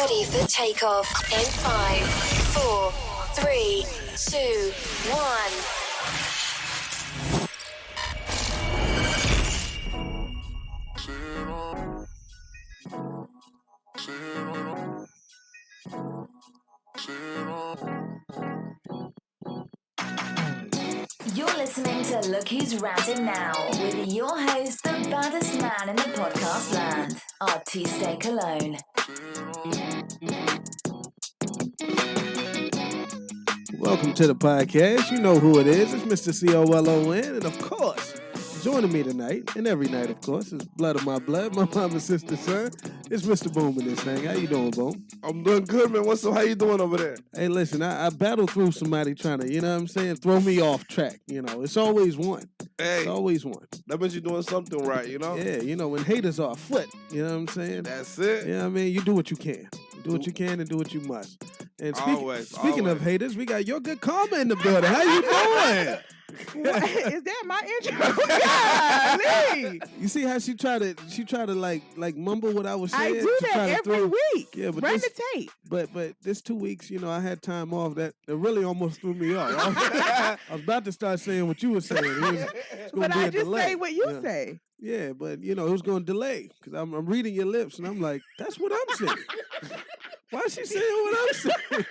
ready for takeoff in 5, 4, 3, 2, 1. You're listening to Look Who's Ranting Now with your host, the baddest man in the podcast land, Artiste Cologne. Welcome to the podcast. You know who it is. It's Mr. COLON. And of course, joining me tonight, and every night, of course, is blood of my blood, my mama's sister, son. It's Mr. Boom in this thing. How you doing, Boom? I'm doing good, man. What's up? How you doing over there? Hey, listen, I battled through somebody trying to, you know what I'm saying, throw me off track. You know, it's always one. Hey, it's always one. That means you're doing something right, you know? Yeah, you know, when haters are afoot, you know what I'm saying? That's it. Yeah, I mean, you do what you can. Do what you can and do what you must. And speaking of haters, we got YourGoodKarma in the building. How you doing? What? Is that my intro? Golly. You see how she tried to like mumble what I was saying? I do that every week. Yeah, but run the tape. But this 2 weeks, you know, I had time off that really almost threw me off. I was about to start saying what you were saying. But I just say what you say. Yeah, but you know, it was going to delay because I'm reading your lips and I'm like, that's what I'm saying. Why is she saying what I'm saying?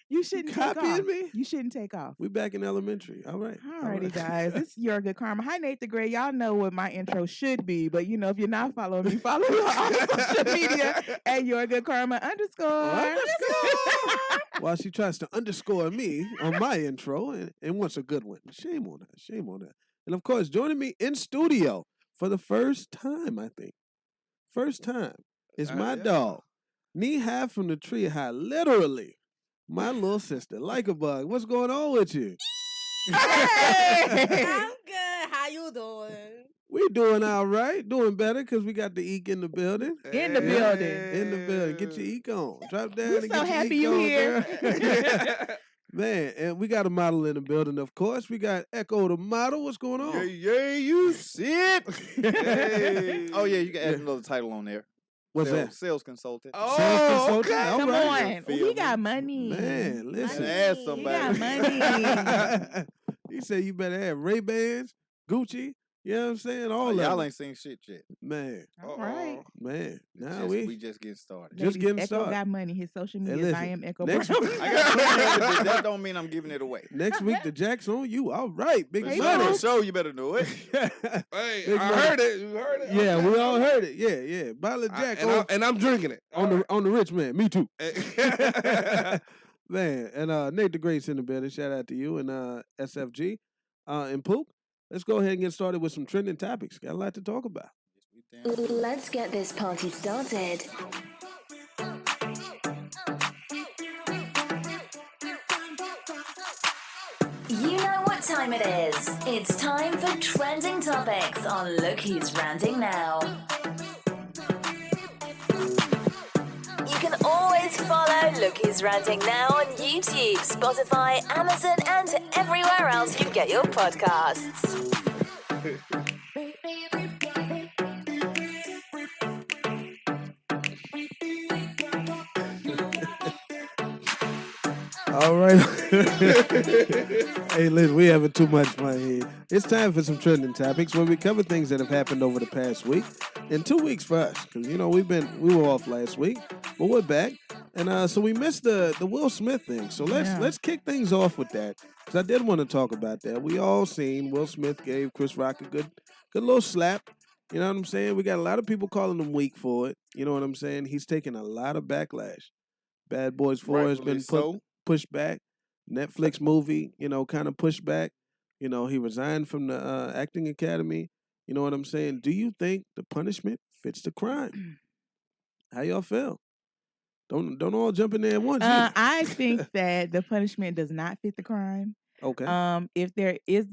You shouldn't take off. Copying me? You shouldn't take off. We back in elementary. All right. Alrighty, guys. It's YourGoodKarma. Hi, Nate the Gray. Y'all know what my intro should be, but you know, if you're not following me, follow me on social media at YourGoodKarma _. While she tries to underscore me on my intro and wants a good one. Shame on her. Shame on her. And of course, joining me in studio for the first time, I think. First time is my dog. Knee high from the tree high. Literally. My little sister, LikaBug. What's going on with you? Hey! I'm good. How you doing? We doing all right. Doing better because we got the Eek in the building. In the building. In the building. Get your Eek on. Drop down We're and so get your happy Eek you on, here. Man, and we got a model in the building, of course. We got Ecko The Model. What's going on? Yeah, you see it. Hey. Oh, yeah, you can add another title on there. What's that? Sales consultant. Oh, okay. Come right. on. We got money. Man, listen. Add We somebody. got money. He said you better have Ray-Bans, Gucci, you know what I'm saying? All of y'all them. ain't seen shit yet. Man, All right. man. Now We just getting started. Just getting Echo started. got money. His social media listen, I am Echo next Brown. week- That don't mean I'm giving it away. next week the jack's on you. All right, big Hey, money. Boo. So you better know it. Hey, Big I money. heard it. You heard it? Yeah, Okay. we all heard it. Yeah. Bottle of Jack And I'm drinking it. on the rich man. Me too. Right. Man, and Nate the Great's in the building. Shout out to you and SFG and Poop. Let's go ahead and get started with some trending topics. Got a lot to talk about. Let's get this party started. You know what time it is. It's time for trending topics on Look Who's Ranting Now. You can always follow Look Who's Ranting Now on YouTube, Spotify, Amazon, and everywhere else you get your podcasts. All right. Hey, listen, we having too much fun here. It's time for some trending topics where we cover things that have happened over the past week. In 2 weeks for us, because, you know, we were off last week, but we're back. And so we missed the Will Smith thing. So let's kick things off with that, because I did want to talk about that. We all seen Will Smith gave Chris Rock a good little slap. You know what I'm saying? We got a lot of people calling him weak for it. You know what I'm saying? He's taking a lot of backlash. Bad Boys 4 has been pushed back. Netflix movie, you know, kind of pushed back. You know, he resigned from the acting academy. You know what I'm saying? Do you think the punishment fits the crime? How y'all feel? Don't all jump in there at once. I think that the punishment does not fit the crime. Okay. If there is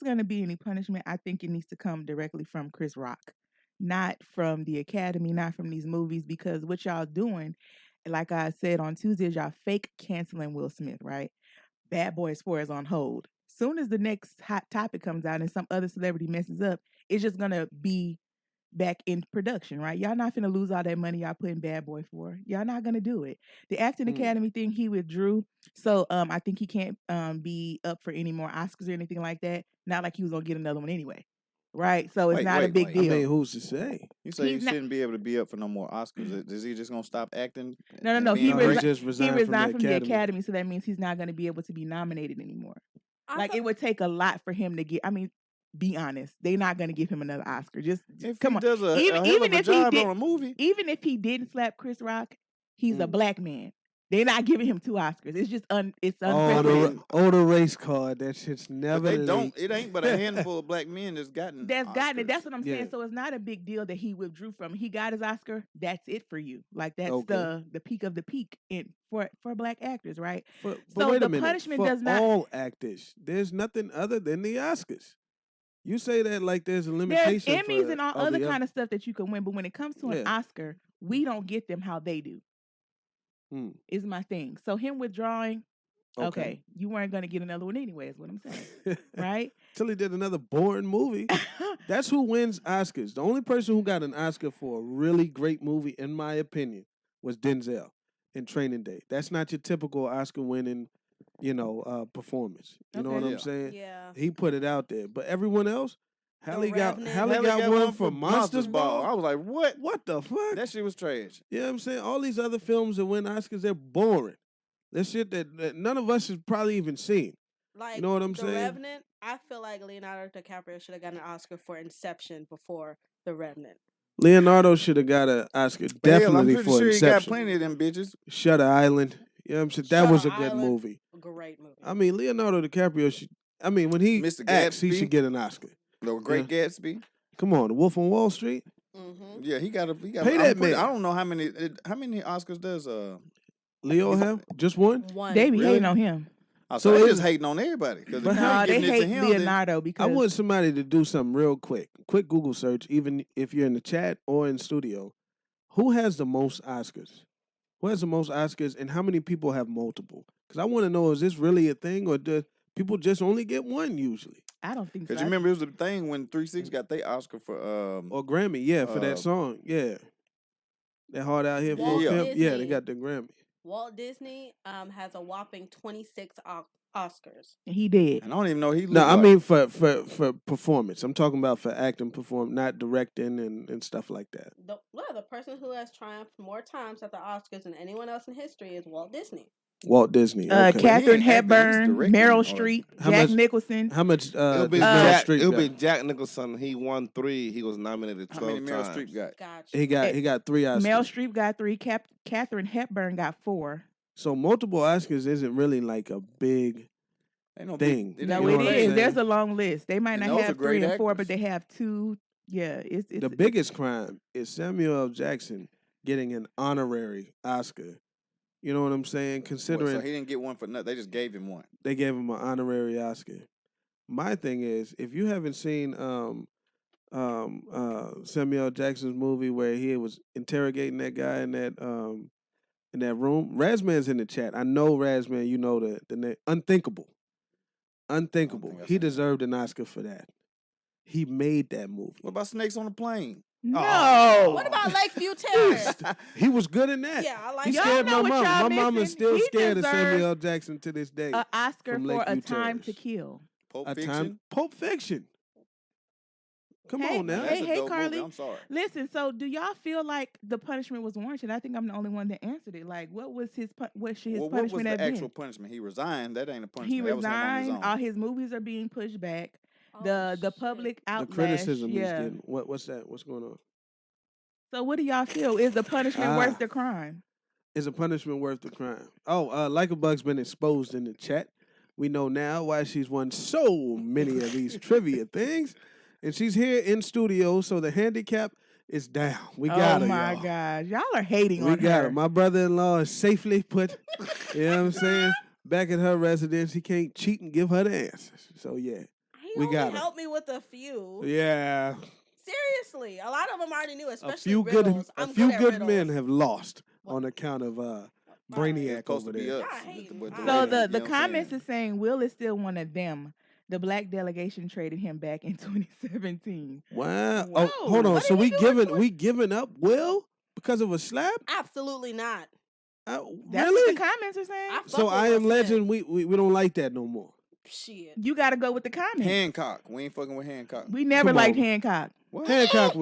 going to be any punishment, I think it needs to come directly from Chris Rock, not from the Academy, not from these movies, because what y'all doing, like I said on Tuesday, is y'all fake canceling Will Smith, right? Bad Boys 4 is on hold. Soon as the next hot topic comes out and some other celebrity messes up, it's just going to be back in production, right? Y'all not finna lose all that money y'all put in Bad Boy for. Y'all not gonna do it. The acting academy thing he withdrew, so I think he can't be up for any more Oscars or anything like that. Not like he was gonna get another one anyway, right? So it's not a big I deal. mean, who's to say? You say he He's not- shouldn't be able to be up for no more Oscars. Is he just gonna stop acting? No. and He being he great? just resigned from the academy, so that means he's not going to be able to be nominated anymore. It would take a lot for him to get. I mean, be honest, they're not going to give him another Oscar. Just If come he on. does a Even hell of a if he job did, on a movie, even if he didn't slap Chris Rock, he's a black man. They're not giving him 2 Oscars. It's just it's unprecedented. the race card. That shit's never. but they don't. leaked. It ain't but a handful of black men that's gotten. Gotten it. That's Oscars. what I'm saying. So it's not a big deal that he withdrew from. He got his Oscar. That's it for you. Like that's Okay. the peak of the peak for black actors, right? But So wait the a minute. punishment For does not. all actors, there's nothing other than the Oscars. You say that like there's a There's limitation. Emmys and all other the kind of stuff that you can win, but when it comes to an Oscar, we don't get them how they do. Is my thing. So him withdrawing, okay, you weren't going to get another one anyway, is what I'm saying, right? Till he did another boring movie. That's who wins Oscars. The only person who got an Oscar for a really great movie, in my opinion, was Denzel in Training Day. That's not your typical Oscar-winning, performance. You know what I'm saying? Yeah. He put it out there, but everyone else. Halle got Revenant. one for Monsters Ball. I was like, what? What the fuck? That shit was trash. You know what I'm saying? All these other films that win Oscars, they're boring. That shit that none of us has probably even seen. Like, you know what I'm The saying? Revenant, I feel like Leonardo DiCaprio should have gotten an Oscar for Inception before The Revenant. Leonardo should have got an Oscar definitely I'm pretty for sure Inception. he got plenty of them bitches. Shutter Island. You know what I'm saying? That was a Shutter good Island, movie. Great movie. I mean, Leonardo DiCaprio should. I mean, when he Mr. acts, he Gatsby. should get an Oscar. The Great Gatsby. Come on, The Wolf on Wall Street. Mm-hmm. Yeah, he got. Pay that man. I don't know how many Oscars does Leo have just one. They be Really? hating on him. So So they it- just hating on everybody because But if how- No, they giving it to hate him, then- Leonardo because I want somebody to do something real quick. Quick Google search, even if you're in the chat or in studio. Who has the most Oscars? Who has the most Oscars, and how many people have multiple? Because I want to know, is this really a thing, or do people just only get one usually? I don't think so. Because you remember it was a thing when 3 6 got their Oscar for Or Grammy, yeah, for that song, yeah. That Hard Out Here for a Walt Pimp, yeah, they Disney. got the Grammy. Walt Disney has a whopping 26 Oscars. He did. and I don't even know he looked No, I like. mean for performance. I'm talking about for acting, not directing and stuff like that. The person who has triumphed more times at the Oscars than anyone else in history is Walt Disney. Walt Disney. Okay. Catherine He ain't acting, he's Hepburn, directing Meryl all that. Streep, How Jack much- Nicholson. How much It'll be does Meryl Jack. Streep It'll got? be Jack Nicholson. He won 3. He was nominated How 12 many Meryl times. Streep got? Gotcha. He got 3 Oscars. Meryl Streep got 3. Catherine Hepburn got 4. So multiple Oscars isn't really like a big Ain't no thing. Big, No, No, You know it what I'm is. saying? There's a long list. They might And not those are have great 3 and 4, but actors. they have 2. Yeah, it's the biggest crime is Samuel L. Jackson getting an honorary Oscar. You know what I'm saying? Considering So he didn't get one for nothing. They just gave him one. they gave him an honorary Oscar. My thing is, if you haven't seen Samuel L. Jackson's movie where he was interrogating that guy in that room, RazzMan's in the chat. I know RazzMan. You know the name Unthinkable. Unthinkable. I've He seen that. deserved an Oscar for that. He made that movie. What about Snakes on the Plane? No. What about Lakeview Terrace? He was good in that. Yeah, I like He that. scared Y'all know my what mom. y'all My mom is missing? still He scared of deserved Samuel L. Jackson to this day. An Oscar from for A Lakeview Time to Terrace. Kill. Pulp A Fiction. time, Pulp Fiction. Come Hey, on now. That's a hey, dope Carly. movie. I'm sorry. Listen, so do y'all feel like the punishment was warranted? I think I'm the only one that answered it. Like, what was his what should his Well, what was punishment the have actual been? punishment? He resigned. That ain't a punishment. He That was him on his resigned. own. All his movies are being pushed back. Oh, The shit. public The outlash. criticism is yeah. getting. What's that? What's going on? So what do y'all feel? Is the punishment worth the crime? Is a punishment worth the crime? Oh, LikaBug's been exposed in the chat. We know now why she's won so many of these trivia things. And she's here in studio, so the handicap is down. We got her, Oh my y'all. gosh. Y'all are hating We on got her. her. My brother-in-law is safely put, you know what I'm saying, back at her residence. He can't cheat and give her the answers. So, yeah. He We only got her. helped me with a few. Yeah. Seriously, a lot of them I already knew, especially A few riddles. good, I'm few at good riddles. men have lost What? on account of It's Brainiac supposed over to be there. us. I hate But him. the So way- the you know what I'm comments saying? is saying Will is still one of them. The black delegation traded him back in 2017. Wow. Whoa. Oh, hold on. What So did he we giving up Will because of a slap? Absolutely not. That's Really? what the comments are saying. I fuck So with I Will Am Smith. Legend. We don't like that no more. Shit. You got to go with the comments. Hancock. We ain't fucking with Hancock. We never Come liked on. Hancock. What? Hancock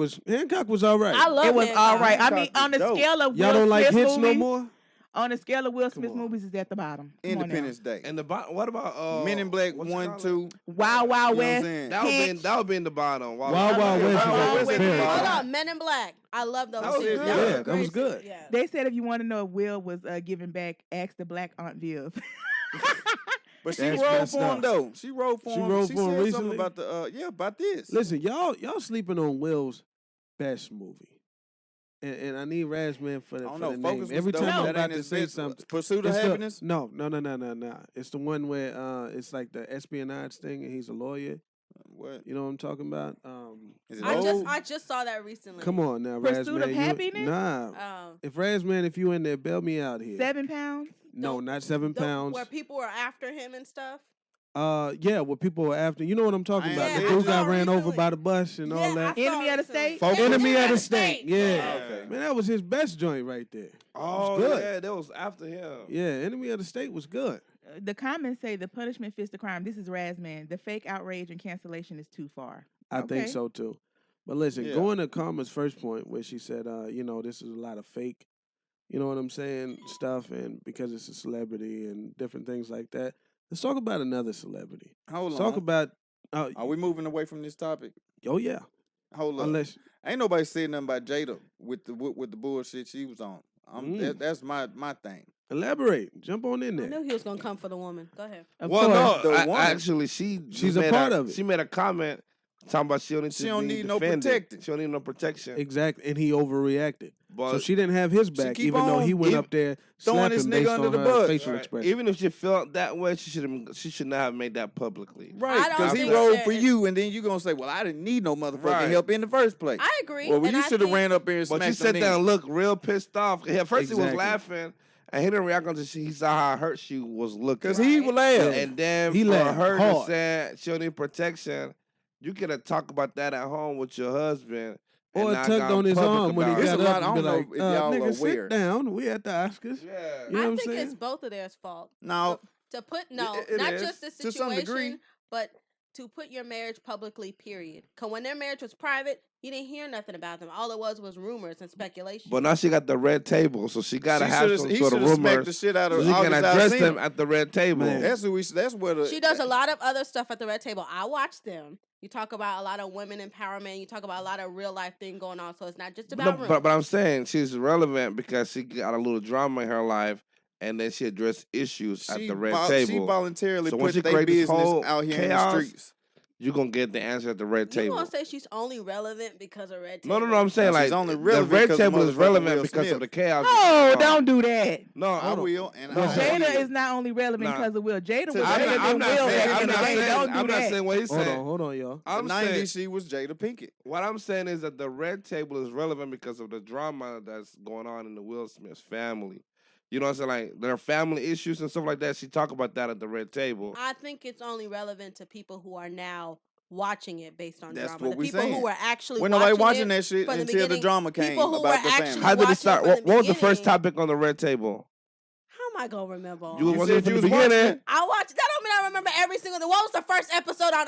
was all right. I love It was Hancock. all right. I mean, Hancock on the was dope. scale of Y'all Will don't like Smith hits no movies, more? on the scale of Will Come Smith on. movies, is at the bottom. Come on now. Independence Day. And what about Men in Black what's it 1, called? 2. Wild Wild You know what I'm West. saying? That would be in the bottom. Wild Wild West is Wild very West. good. Hold on, Men in Black. I love those. That was series. good. That Yeah, was a that great was good. series, Yeah. They said if you want to know if Will was giving back, ask the black Aunt Viv. But she That's wrote messed for him up. though. She wrote for She him. wrote She for him said recently? something about the about this. Listen, y'all sleeping on Will's best movie. And I need RazzMan for I the, don't for know. the Focus name. Every was time dope. I'm That about ain't to his say best. something. Pursuit of It's the- Happiness. No. It's the one where it's like the espionage thing and he's a lawyer. What? You know what I'm talking about? Is it I old? just saw that recently. Come on now, Pursuit RazzMan. of Happiness? Nah. Um, If RazzMan, if you in there, bail me out here. 7 pounds. No, the- not 7 pounds. Where people were after him and stuff. Yeah, what people were after. You know what I'm talking I about? ain't The been dude got to- ran over recently. by the bus and all that. Enemy of the State? Focus. Enemy of the State. Yeah. Okay. Man, that was his best joint right there. Oh, good. yeah, that was after him. Yeah, Enemy of the State was good. The comments say the punishment fits the crime. This is RazzMan. The fake outrage and cancellation is too far. I think Okay. so too. But listen, Yeah. going to Karma's first point where she said, this is a lot of fake, you know what I'm saying, stuff, and because it's a celebrity and different things like that. Let's talk about another celebrity. Hold Let's on. talk about, Are we moving away from this topic? oh yeah, Hold up. unless Ain't nobody said nothing about Jada with the bullshit she was on. That's my thing. elaborate, jump on in I there. knew he was gonna come for the woman. Go ahead. Of Well, course. no, The woman. actually, She's a part of it. She made a comment talking about she don't need no defended. protecting. She don't need no protection. Exactly, and he overreacted. But So she didn't have his back, keep even though he on went give- up there throwing slapping this nigga based under on the her bus. facial Right. expression. Even if she felt that way, she should not have made that publicly. Right, I don't because he think rode that- for you, and then you gonna say, "Well, I didn't need no motherfucking Right. help in the first place." I agree. Well, and you I should have think- ran up there and But smacked she sat him there in. and looked real pissed off. At first, he was Exactly. laughing, and he didn't react until he saw how hurt she was looking. Because he Right. laughed. And then He for laughed her hard. to say she don't need protection, you could have talked about that at home with your husband. and Or not tugged gone on his public arm when he about It's got a it. up lot- I and be don't know like, if y'all nigga, are sit aware. down. We at the Oscars. Yeah. You know I what I'm think saying? it's both of theirs fault. Now, To put no, It not is, just the to some degree. situation, but to put your marriage publicly. Period. Cause when their marriage was private, you didn't hear nothing about them. All it was rumors and speculation. But now she got the red table, so she got to he have shoulda- some he sort of shoulda smacked rumors. the shit out So of she can August address Alsina. them at the red table. Man. That's where the she does a lot of other stuff at the red table. I watch them. You talk about a lot of women empowerment. You talk about a lot of real life thing going on. So it's not just about rumors. But I'm saying she's relevant because she got a little drama in her life, and then she addressed issues at the red She table. voluntarily So when put she their create this business whole out here chaos, in the streets. You're gonna get the answer at the red You table. gonna say she's only relevant because of red No, table? I'm saying No, like she's only the relevant red because of table is motherfucking relevant Will because Smith. of the chaos. Oh, don't do that. No, I hold on. will, and No, I hold on. Jada will. is not only relevant Nah. because of Will. Jada was To better them. than Will back in the day. Don't do I'm not that. saying what he's saying. Hold on, y'all. I'm The saying 90s, she was Jada Pinkett. what I'm saying is that the red table is relevant because of the drama that's going on in the Will Smith family. You know what I'm saying? Like their family issues and stuff like that. She talk about that at the red table. I think it's only relevant to people who are now watching it based on That's drama. what The we people saying. who were actually When nobody watching it that shit from the until the beginning, drama came people who about were the actually family. How did it watching start? from What the was the first beginning. topic on the red table? How am I gonna remember? all You that? wasn't said from you the was watching beginning. it. I watched. That don't mean I remember every single thing. What was the first episode on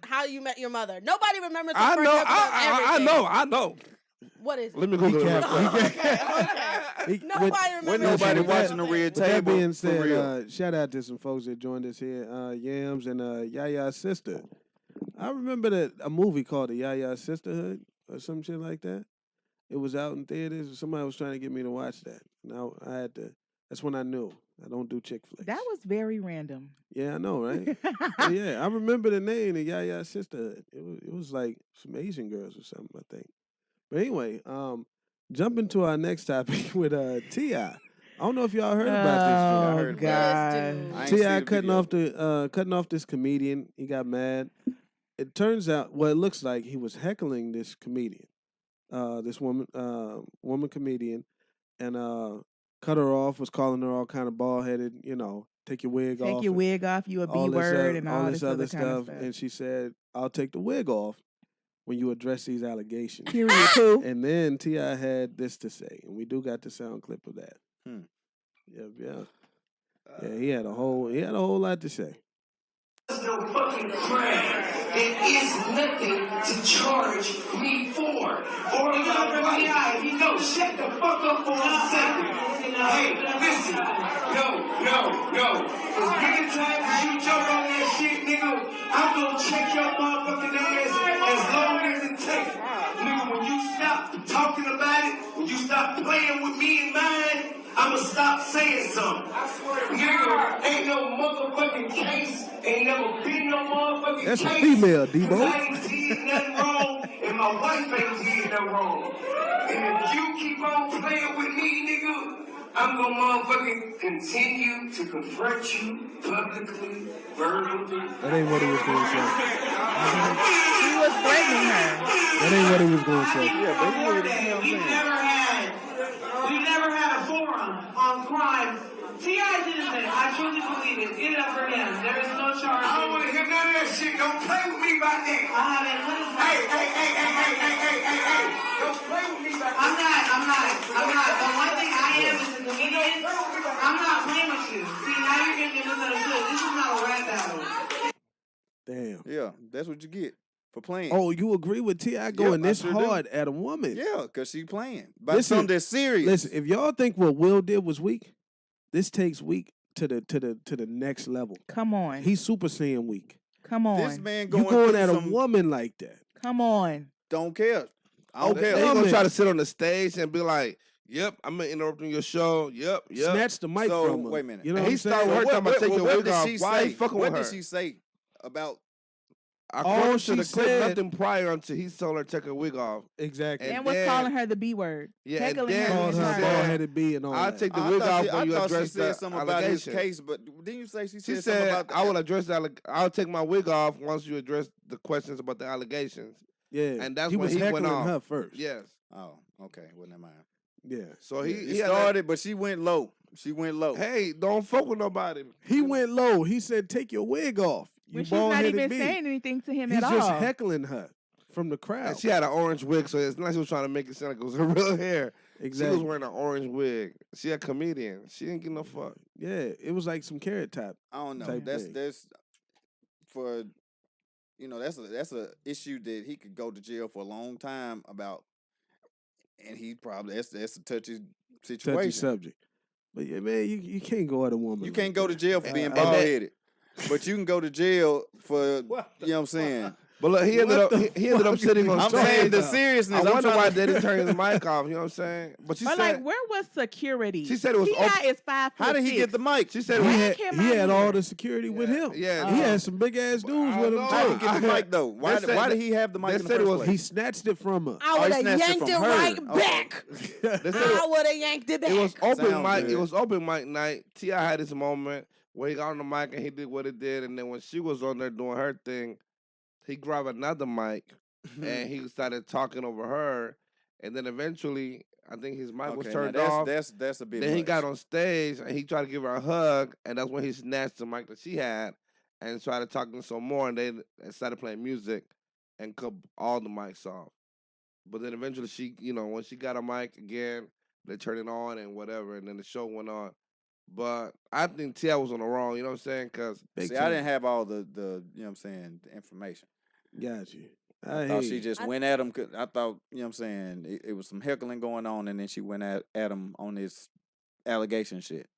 How You Met Your Mother? Nobody remembers the I first know. episode of everything. I know. What is it? Let me Google it. He- Nobody with- remembers. When nobody the watching the thing. red With that table, being for real. said, shout out to some folks that joined us here, Yams and Yaya's sister. I remember a movie called The Yaya Sisterhood or some shit like that. It was out in theaters, and somebody was trying to get me to watch that. Now I had to. That's when I knew I don't do chick flicks. That was very random. Yeah, I know, right? But yeah, I remember the name, The Yaya Sisterhood. It was like some Asian girls or something, I think. But anyway, jump into our next topic with T.I. I don't know if y'all heard about Oh, heard about God. This I dude. ain't this. see T.I. the cutting off this comedian. He got mad. It turns out, well, it looks like he was heckling this comedian, this woman comedian, and cut her off. Was calling her all kind of bald headed, take your wig off. Take your wig off. You a B word and all this other kind of stuff. And she said, "I'll take the wig off when you address these allegations." Period. Too. And then T.I. had this to say, and we do got the sound clip of that. Yeah. He had a whole lot to say. There's no fucking crime. It is nothing to charge me for. Or no, shut the fuck up for a second. Hey, listen. No. As many times as you jump on that shit, nigga, I'm gonna check your motherfucking ass as long as it takes. Nigga, when you stop talking about it, when you stop playing with me and mine, I'ma stop saying something. Nigga, ain't no motherfucking case. Ain't never been no motherfucking That's case. a female, Debo. I ain't did nothing wrong, and my wife ain't did nothing wrong. And if you keep on playing with me, nigga, I'm gonna motherfucking continue to confront you publicly, verbally. That ain't what he was going to say. He was threatening her. That ain't what he was going to say. Yeah, but he would have, We never had a forum on crime. T.I.'s innocent. I truly believe it. Get it up for him. There is no charge. I don't want to hear none of that shit. Don't play with me about that. Hey. Don't play with me about that. I'm not. The one thing I am is a comedian. I'm not playing with you. See, now you're getting misunderstood. This is not a rap battle. Damn. yeah, that's what you get for playing. Oh, you agree with T.I. going this sure hard at a woman? yeah, because she playing. By something that's serious. Listen, if y'all think what Will did was weak, this takes weak to the next level. Come on. He's Super Saiyan weak. Come on. This man You going going at some, a woman like that? Come on. don't care. I don't They care. ain't Woman. gonna try to sit on the stage and be like, "Yep, I'm gonna interrupting your show." Yep. Snatch the mic So, from her. wait a minute. You know And what he I'm saying? started working. I'm gonna take your wig did off. she Why say? you fucking What with did her? she say about? According to she the clip, said- nothing prior until he told her to take her wig off. Exactly. And And was then- calling her the B word. Yeah, and Heckling then her. Called she her said- bald-headed B and all I'll that. take the I wig thought off she- when you I thought address she said the something about his allegations. case, but didn't you say she She said something said, about "I will address that. I'll take my wig off once you address the questions about the allegations." Yeah. And that's he when was he went heckling off. her first. Yes. Oh, okay. Well, never mind. Yeah. So He he had started, but she went low. She went low. that, hey, don't fuck with nobody. He went low. He said, "Take your wig off." You When she's not bald-headed even B. saying anything to him He's at all. just heckling her from the crowd. And she had an orange wig, so it's not like she was trying to make it sound like it was her real hair. Exactly. She was wearing an orange wig. She a comedian. She didn't give no fuck. Yeah, it was like some Carrot Top. I don't know. Type That's thing. for that's a issue that he could go to jail for a long time about, and he probably that's a touchy situation. Touchy subject. But yeah, man, you can't go at a woman. You like can't go to that. jail for being And bald that- headed, but you can go to jail for you know what I'm saying. But look, he ended What up the he ended up fuck sitting are on you I'm stage. saying the about? seriousness. I I'm wonder trying why to- they didn't turn his mic off. You know what I'm saying? But she But said like, where was security? she said it was T.I. open. is 5'6". How did he get the mic? She said it He was had, him he out had here. all the security with him. Yeah, He had some big ass dudes I with him know. How too. did he get the mic though? Why They said why that- did he have the mic they in the said it first was- He place? snatched it from her. I would have snatched it yanked from it her. right Okay. back. They said I would have yanked it back. it was open Sound mic. good. It was open mic night. T.I. had his moment where he got on the mic and he did what he did, and then when she was on there doing her thing, he grabbed another mic and he started talking over her, and then eventually I think his mic was Okay, turned now off. that's a bit. Then he much. got on stage and he tried to give her a hug, and that's when he snatched the mic that she had and started talking some more, and they started playing music and cut all the mics off. But then eventually she, when she got a mic again, they turned it on and whatever, and then the show went on. But I think T.I. was on the wrong, you know what I'm saying? Because See, I didn't have all the you know what I'm saying, the information. Got you. I thought she just went at him. I thought, you know what I'm saying, it was some heckling going on, and then she went at him on this allegation shit.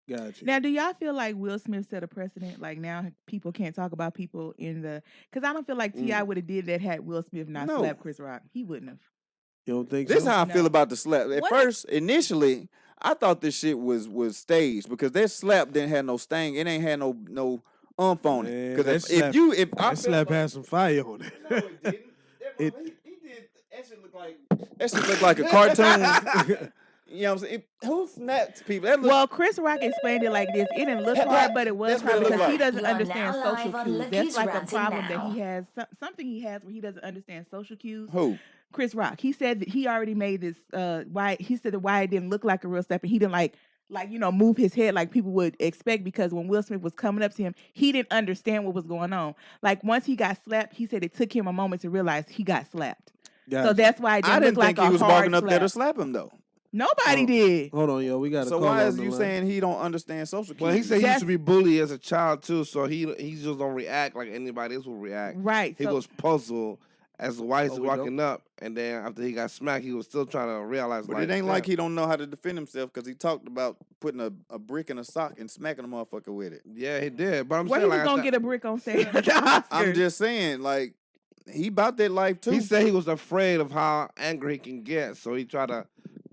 Got you. Now, do y'all feel like Will Smith set a precedent? Like now people can't talk about people in the... Because I don't feel like T.I. would have did that had Will Smith not No. slapped Chris Rock. He wouldn't have. You don't think This so? how I feel No. about the slap. At What? first, initially, I thought this shit was staged because that slap didn't have no sting. It ain't had no umph on it. Man, Because that slap- if I That slap had some fire on it. No, it didn't. It- He did. That shit look like a cartoon. You know what I'm saying? Who snaps people? That look, Well, Chris Rock explained it like this. It didn't look hard, but it was That's what hard it looked because he like. doesn't You are understand now social live on cues. Look That's Who's like a Ranting problem Now. that he has. Something he has where he doesn't understand social cues. who? Chris Rock. He said that he already made this. Why he said that why it didn't look like a real step, and he didn't like like, move his head like people would expect, because when Will Smith was coming up to him, he didn't understand what was going on. Like, once he got slapped, he said it took him a moment to realize he got slapped. So that's why it I didn't look didn't like think he a was hard walking up there to slap. slap him though. Nobody did. Hold on, yo. We got a So call why on is the you line. saying he don't understand social cues? Well, he said he used That's- to be bullied as a child too, so he just don't react like anybody else would react. Right. He so, was puzzled as to why he's we walking up, and then after he got smacked, he was still trying to realize. But like, it ain't like damn. he don't know how to defend himself, because he talked about putting a brick in a sock and smacking a motherfucker with it. Yeah, he did. But I'm where saying he was like, gonna get a brick on stage at the Oscars? I'm just saying, like, he about that life too. he said he was afraid of how angry he can get, so he tried to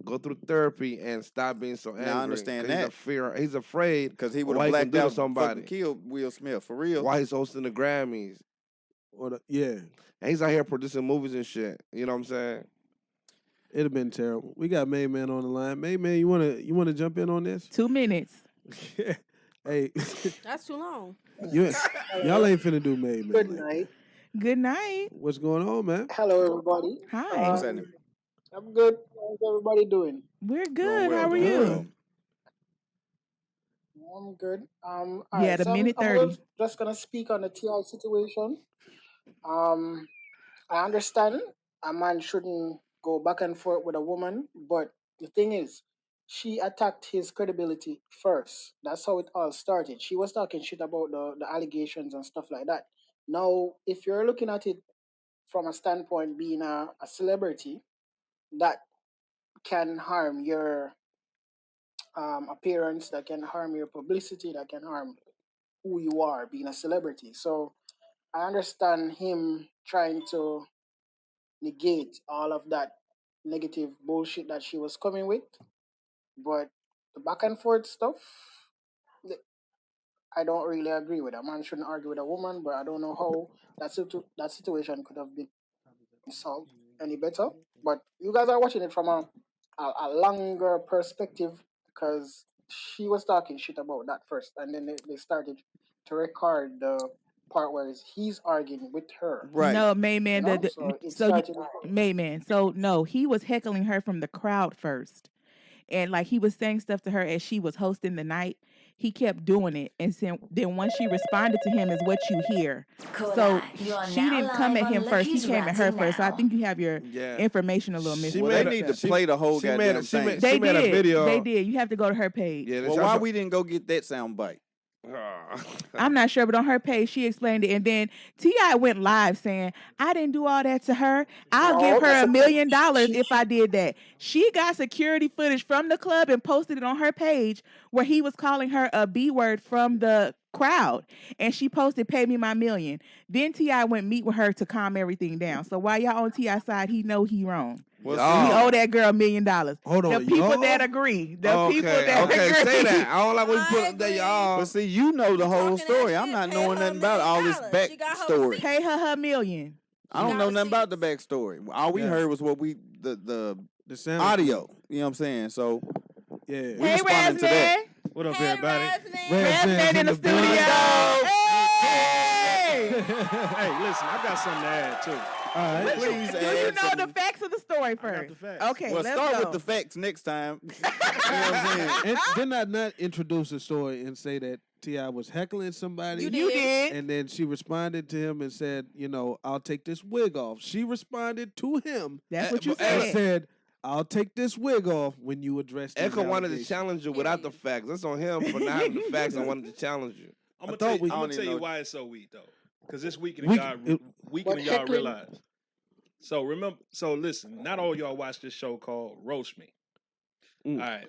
go through therapy and stop being so angry. Now, I understand 'cause that. He's afraid Because he of would what have he can blacked do to out, somebody. fucking killed Will Smith for real. Why he's hosting the Grammys. Yeah, And he's out here producing movies and shit. You know what I'm saying? it'd have been terrible. We got May Man on the line. May Man, you wanna jump in on this? 2 minutes. Hey, That's too long. y'all ain't finna do May Man. Good like night. Good night. that. What's going on, man? Hello, everybody. Hi. What's happening? I'm good. How's everybody doing? We're Doing good. well, How are doing you? well. I'm good. All You had a minute 30. just gonna speak on the TI situation. I understand a man shouldn't go back and forth with a woman, but the thing is, she attacked his credibility first. That's how it all started. She was talking shit about the allegations and stuff like that. Now, if you're looking at it from a standpoint being a celebrity, that can harm your appearance, that can harm your publicity, that can harm who you are being a celebrity. So I understand him trying to negate all of that negative bullshit that she was coming with, but the back and forth stuff, I don't really agree with. A man shouldn't argue with a woman, but I don't know how that situation could have been solved any better. But you guys are watching it from a longer perspective, because she was talking shit about that first, and then they started to record the part where he's arguing with her. Right. No, Mayman. You know? So it started. Mayman. So no, he was heckling her from the crowd first, and like he was saying stuff to her as she was hosting the night. He kept doing it, and then once she responded to him, is what you hear. So she didn't come at him first; he came at her first. So I think you have your information a little missing. Well, they need to play the whole goddamn thing. She made a video. They did. You have to go to her page. Yeah, Well, why we didn't go get that sound bite? I'm not sure, but on her page, she explained it. And then T.I. went live saying, I didn't do all that to her. I'll give her $1 million if I did that. She got security footage from the club and posted it on her page where he was calling her a B word from the crowd. And she posted, pay me my $1 million. Then T.I. went meet with her to calm everything down. So while y'all on T.I. side, he know he wrong. He owe that girl $1 million. Hold on, the people that agree. The people that agree. Say that. I don't like when you put up there, y'all. But see, you know the whole Talking that story. shit, I'm not pay knowing her nothing about all this $1 million. She got her backstory. Pay her $1 million. I don't got know nothing about the receipts. backstory. All we heard was what we the sound audio. You know what I'm saying? So Yeah. we Hey, responding to that. RazzMan. What up, Hey, everybody? RazzMan in the studio. Hey! Hey, listen, I got something to add too. All right. Please Do you add know the something. facts of the story I got first? the facts. Okay, Well, let's start go. with the facts next time. You know what I'm saying? And didn't I not introduce the story and say that T.I. was heckling somebody? You did. And then she responded to him and said, I'll take this wig off. She responded to him That's what you and said. said, I'll take this wig off when you address these Echo wanted to allegations. challenge you without the facts. That's on him for not having the facts. I wanted to challenge you. I'm gonna thought tell we- you, I I'm don't gonna tell even you know. why it's so weak though, because this weekend Weak- y'all it- weekend But y'all heckling- realize. So remember, listen. Not all y'all watch this show called Roast Me. Mm. All right,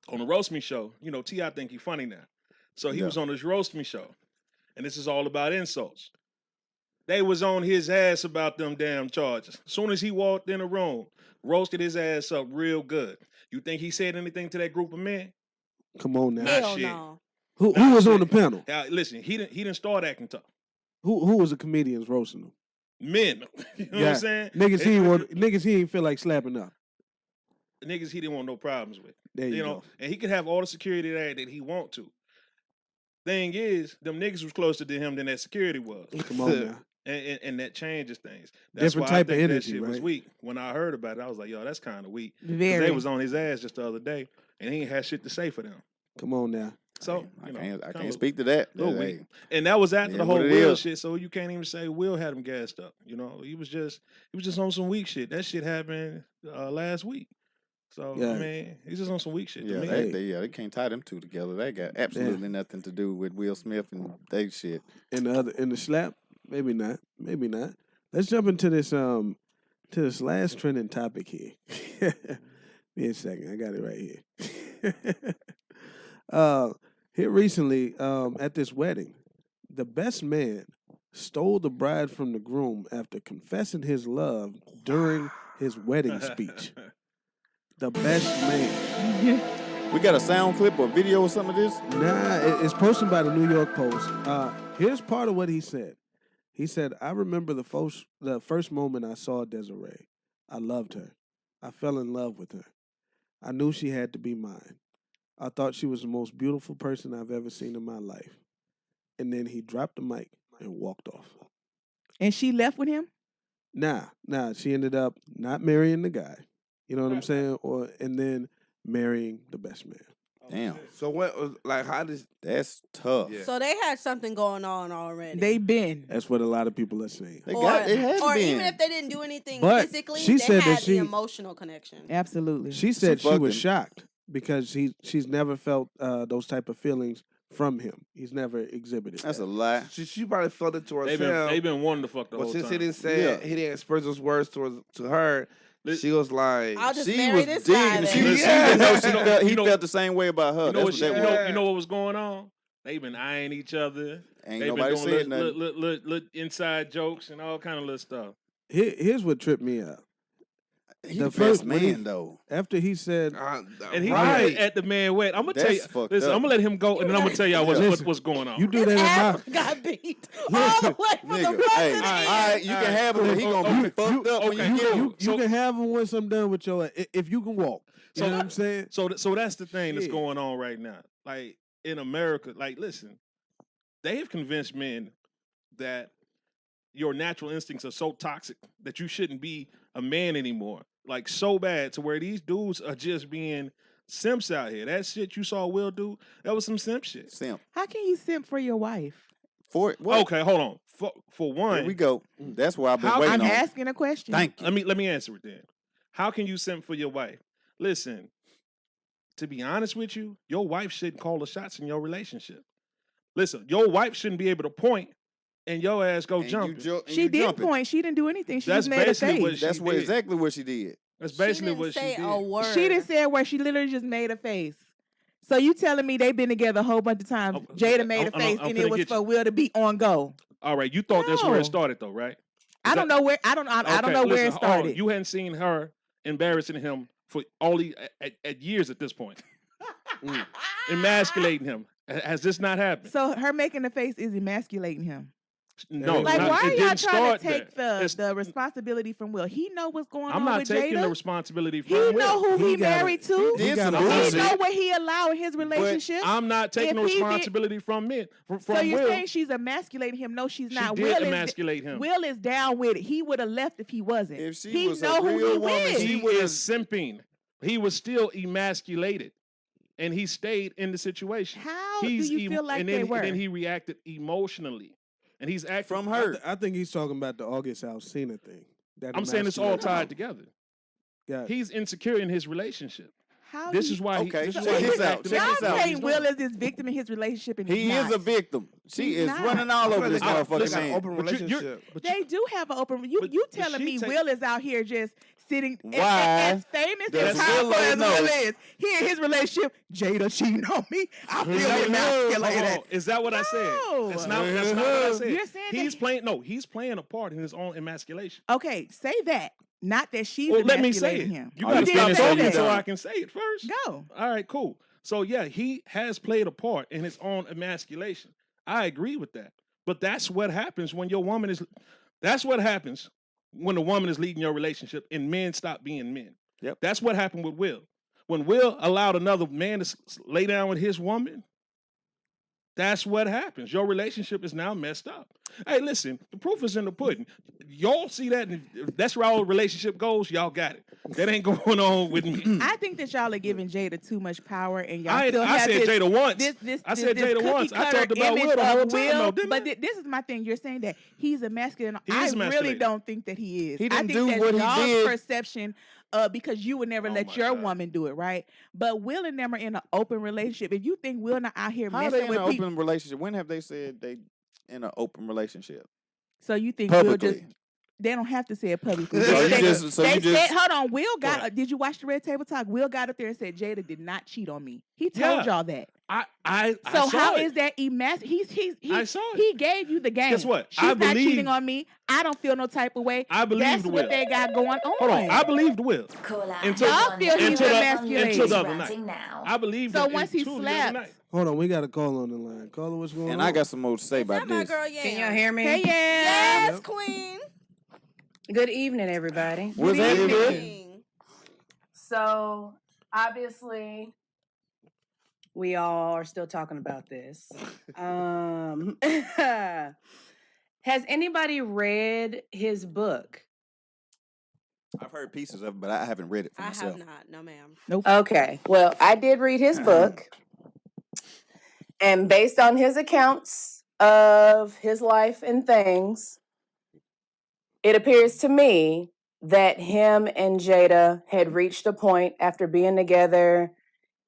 on the Roast Me show, T.I. think he funny now, so he was on this Roast Me show, and this is all about insults. They was on his ass about them damn charges. As soon as he walked in the room, roasted his ass up real good. You think he said anything to that group of men? Come on now. Not Hell shit. no. Who Nah, was on shit. the panel? Now, listen, he didn't start acting tough. Who was the comedians roasting them? Men, you know what I'm saying? Niggas he ain't feel like slapping up. Niggas he didn't want no problems with. There you know, go. and he could have all the security there that he want to. Thing is, them niggas was closer to him than that security was. Come on now. and that changes things. That's Different why I type of think that energy, shit was right? weak. When I heard about it, I was like, yo, that's kind of weak. 'Cause Very. they was on his ass just the other day, and he ain't had shit to say for them. Come on now. So I you know, can't kinda speak to that. little Hey, weak. And that was after yeah, the whole what it Will is. shit. So you can't even say Will had him gassed up. You know, he was just on some weak shit. That shit happened last week. So Yeah. I mean, he's just on some weak shit. Yeah, to me. they can't tie them two together. They got absolutely nothing to do with Will Smith and they shit. In the slap, maybe not. Let's jump into this to this last trending topic here. Give me a second, I got it right here. Here recently, at this wedding, the best man stole the bride from the groom after confessing his love during his wedding speech. The best man. We got a sound clip or video or some of this? Nah, it's posted by the New York Post. Here's part of what he said. He said, "I remember the first moment I saw Desiree. I loved her. I fell in love with her. I knew she had to be mine. I thought she was the most beautiful person I've ever seen in my life." And then he dropped the mic and walked off. And she left with him? Nah, she ended up not marrying the guy. You know what I'm saying? And then marrying the best man. Damn. So what? Like, how does? That's tough. Yeah. So they had something going on already. They been. That's what a lot of people are saying. They had or been. even if they didn't do anything But physically, she they said that had she- the emotional connection. Absolutely. She said she was fucking- shocked because she's never felt those type of feelings from him. He's never exhibited. That's that. a lie. She probably felt it towards They've him. been wanting to fuck the But whole since time. he didn't say Yeah. he didn't express those words to her, she was like, I'll just She marry was this digging. guy. She then. was Yeah. he You know- felt the same way about her. You know, That's what what she, that was. Yeah. you know what was going on? They've been eyeing each other. Ain't They've nobody been said doing nothing. little inside jokes and all kind of little stuff. Here's what tripped me out. He the the first- best when he- man though. After he said, And he right. did it at the man wedding. I'm gonna tell you. That's fucked Listen, up. I'm gonna let him go, and then I'm gonna tell y'all what's going on. "You do that in Ass my." got beat all the way from the Nigga, front hey, to the all end. right, you can have it, but he gonna be fucked up when okay, you get cool. him. You can have him once I'm done with your. If you can walk, you So- know what I'm saying? So that's the thing that's Shit. going on right now. Like in America, like listen, they have convinced men that your natural instincts are so toxic that you shouldn't be a man anymore. Like so bad to where these dudes are just being simps out here. That shit you saw Will do, that was some simp shit. Simp. How can you simp for your wife? For what? Okay, hold on. For one, Here we go. That's why I've been How- waiting I'm on. asking a question. Thank you. let me answer it then. How can you simp for your wife? Listen, to be honest with you, your wife shouldn't call the shots in your relationship. Listen, your wife shouldn't be able to point and your ass go And jumping. She did point. She didn't do anything. She That's just made a basically what face. she That's what did. exactly what she did. That's She basically didn't what say she did. a word. She didn't say a word. She literally just made a face. So you telling me they've been together a whole bunch of times? I'm- Jada made a I'm- face, I'm and finna it was get you. for Will to be on go. All right, you thought that's where No. it started though, right? I don't know where. I don't know Okay, where it listen, hold on. started. You hadn't seen her embarrassing him for all at years at this point. Emasculating him. Has this not happened? So her making the face is emasculating him. No, Like, not- why are it y'all didn't trying start to take there. It's- the responsibility from Will? He know what's going I'm on not with taking Jada. the responsibility He from know Will. who he got it. married to. Did got some a He bullshit. know what he allowed in his relationship. I'm not taking the If he did- responsibility from men. From So you're Will. saying she's emasculating him? No, she's She not. did Will emasculate him. Will is down with it. He would have left if he wasn't. If she he was a know who real he woman, with. she He would've- is simping. He was still emasculated, and he stayed in the situation. How do you feel like and they then, were? And then he reacted emotionally, and he's acting From her. I think he's talking about the August Alsina thing. That I'm saying it's all emasculated. tied together. Got it. He's insecure in his relationship. How This do is why. Okay, This is check why this he's out, acting check the Y'all this way out. he's saying doing. Will is this victim in his relationship, and He he's is not. a victim. She He's is not. running all over this Listen, motherfucking listen, man. open But you're- relationship. but They do have an open. You but telling she me take- Will is out here just sitting Why as famous does as powerful Willow as know? Will is. He in his relationship, Jada cheating on me. I feel Is that- emasculated. Hold on. Is that what I said? No. That's not what I said. You're saying he's that- playing. No, he's playing a part in his own emasculation. Okay, say that. Not that she's Well, let me say emasculating it. him. You Oh, got to you stop didn't say talking that. so I can say it first. Go. All right, cool. So yeah, he has played a part in his own emasculation. I agree with that. But that's what happens when your woman is. That's what happens when the woman is leading your relationship and men stop being men. Yep. That's what happened with Will. When Will allowed another man to lay down with his woman, That's what happens. Your relationship is now messed up. Hey, listen, the proof is in the pudding. Y'all see that? And if that's where our relationship goes, y'all got it. That ain't going on with me. I think that y'all are giving Jada too much power, and y'all I still said have Jada once. I said Jada once. I talked about Will the whole time, though, didn't but I? this is my thing. You're saying that he's emasculating. He I is really emasculating. don't think that he is. He I didn't think do that's what he y'all's did. perception. Because you would never Oh let my your God. woman do it, right? But Will and them are in an open relationship. If you think Will not out here How are they messing in with an people, open relationship? When have they said they in an open relationship? so you think Will Publicly. just they don't have to say it publicly. So you They just- so they you said, just- hold on, Will Go got. ahead. Did you watch the Red Table Talk? Will got up there and said Jada did not cheat on me. He told Yeah. y'all that. I So saw how it. is that I saw it. He gave you the game. Guess what? She's I not believe- cheating on me. I don't feel no type of way. I believed That's what Will. they got going on. Hold on. I believed Will. Call out Until- Y'all feel he's until emasculated. the other night. Ranting now. I believed So it once he until the other slapped, night. Hold on, we got a call on the line. Caller, what's going on? And I got some more to say Is about that my this. girl? Yeah. Can y'all hear me? hey, yeah. Yes, Yep. queen. Good evening, everybody. What's Good happening? Evening. So, obviously, we all are still talking about this. Has anybody read his book? I've heard pieces of it, but I haven't read it for I myself. have not. No, ma'am. Okay. Well, I did read his book. And based on his accounts of his life and things, it appears to me that him and Jada had reached a point after being together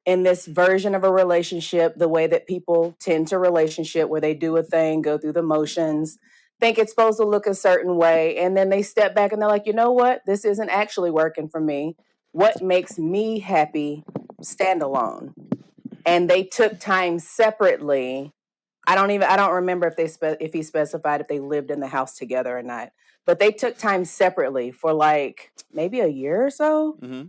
in this version of a relationship, the way that people tend to relationship, where they do a thing, go through the motions, think it's supposed to look a certain way, and then they step back and they're like, you know what? This isn't actually working for me. What makes me happy? Stand alone. And they took time separately. I don't remember if he specified if they lived in the house together or not. But they took time separately for like maybe a year or so. Mm-hmm.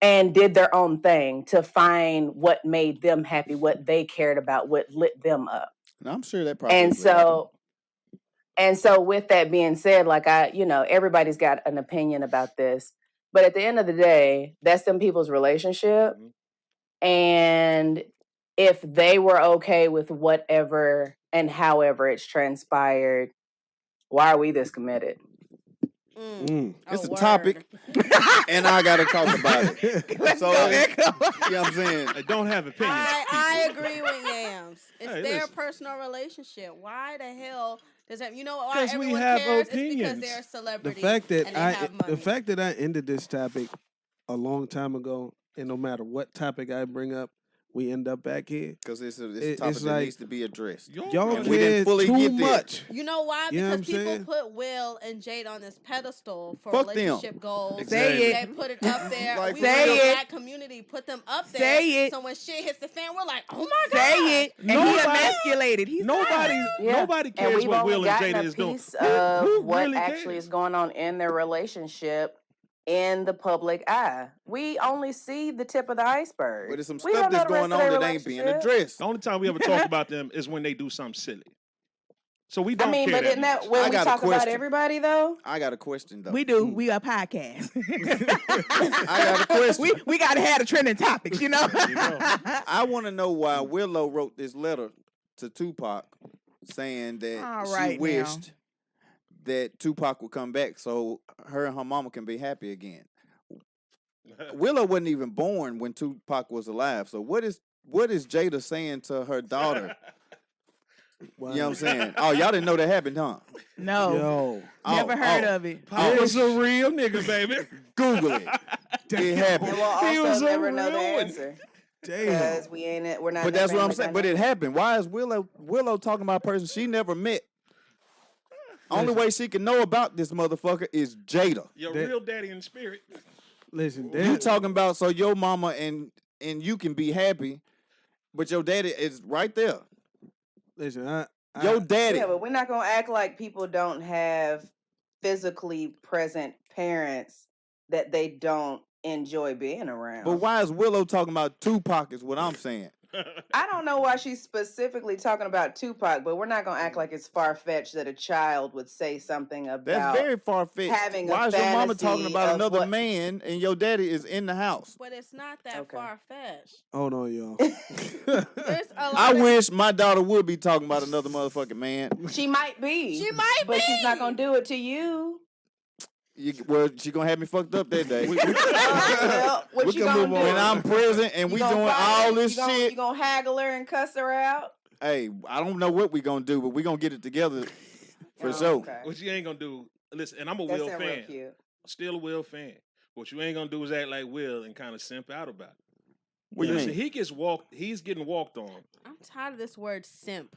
And did their own thing to find what made them happy, what they cared about, what lit them up. And I'm sure that probably. And so with that being said, like everybody's got an opinion about this, but at the end of the day, that's them people's relationship. Mm-hmm. And if they were okay with whatever and however it's transpired, why are we this committed? It's a word. topic, and I got to talk about it. Let's So, go, you Ecko. know what I'm saying? I don't have opinions. I agree with Yams. It's Hey, their listen. personal relationship. Why the hell does that? You know why 'Cause we everyone have cares? It's opinions. because they're a the celebrity. fact that and they have money. the fact that I ended this topic a long time ago, and no matter what topic I bring up, we end up back here. Because it's a It's topic that like- needs to be addressed. Y'all And we didn't care fully too get there. much. You know why? You know what Because I'm people saying? put Will and Jade on this pedestal for Fuck them. relationship goals. Exactly. Say They it. put it up there. Like, We say in the it. black community put them up there. Say it. So when shit hits the fan, we're like, oh my god. Say it. And he Nobody- emasculated. He's Nobody And cares we've what only Will and gotten Jada a is doing. piece of Who what really actually cares? is going on in their relationship in the public eye. We only see the tip of the iceberg. But there's some We stuff don't know that's the rest going of on their that ain't being relationship. addressed. The only time we ever talk about them is when they do something silly. So we don't I mean, care but isn't that much. when I we got a talk about question. everybody though? I got a question, though. We do. We a podcast. I got a question. we got to have the trending topics, you know? I want to know why Willow wrote this letter to Tupac saying that All she right now. wished that Tupac would come back so her and her mama can be happy again. Willow wasn't even born when Tupac was alive. So what is Jada saying to her daughter? Wow. You know what I'm saying? Oh, y'all didn't know that happened, huh? No. Yo, Never heard of it. Pop was a real nigga, baby. Google it. It happened. And we'll He was also a never know the real one. answer. damn. Because we're not. But that's never what in I'm the saying. But it dynamic. happened. Why is Willow talking about a person she never met? Only way she can know about this motherfucker is Jada. Your That- real daddy in spirit. Listen, You that, talking about so your mama and you can be happy, but your daddy is right there. listen, Your daddy. Yeah, but we're not gonna act like people don't have physically present parents that they don't enjoy being around. But why is Willow talking about Tupac is what I'm saying. I don't know why she's specifically talking about Tupac, but we're not gonna act like it's far fetched that a child would say something about. That's very far fetched. having a Why is your mama talking fantasy about of another what- man and your daddy is in the house? But it's not that Okay. far fetched. hold on, y'all. There's a lot I wish my daughter would be talking about another motherfucking man. She might be. She might but be. she's not gonna do it to you. Well, she gonna have me fucked up that day. Well, what we you can gonna move do? on. When I'm present and You we gonna doing fight? all this You shit. gonna haggle her and cuss her out? Hey, I don't know what we gonna do, but we gonna get it together for Oh, sure. okay. What you ain't gonna do? Listen, and I'm a That Will sound real fan. cute. Still a Will fan. What you ain't gonna do is act like Will and kind of simp out about it. What you Listen, mean? He's getting walked on. I'm tired of this word simp.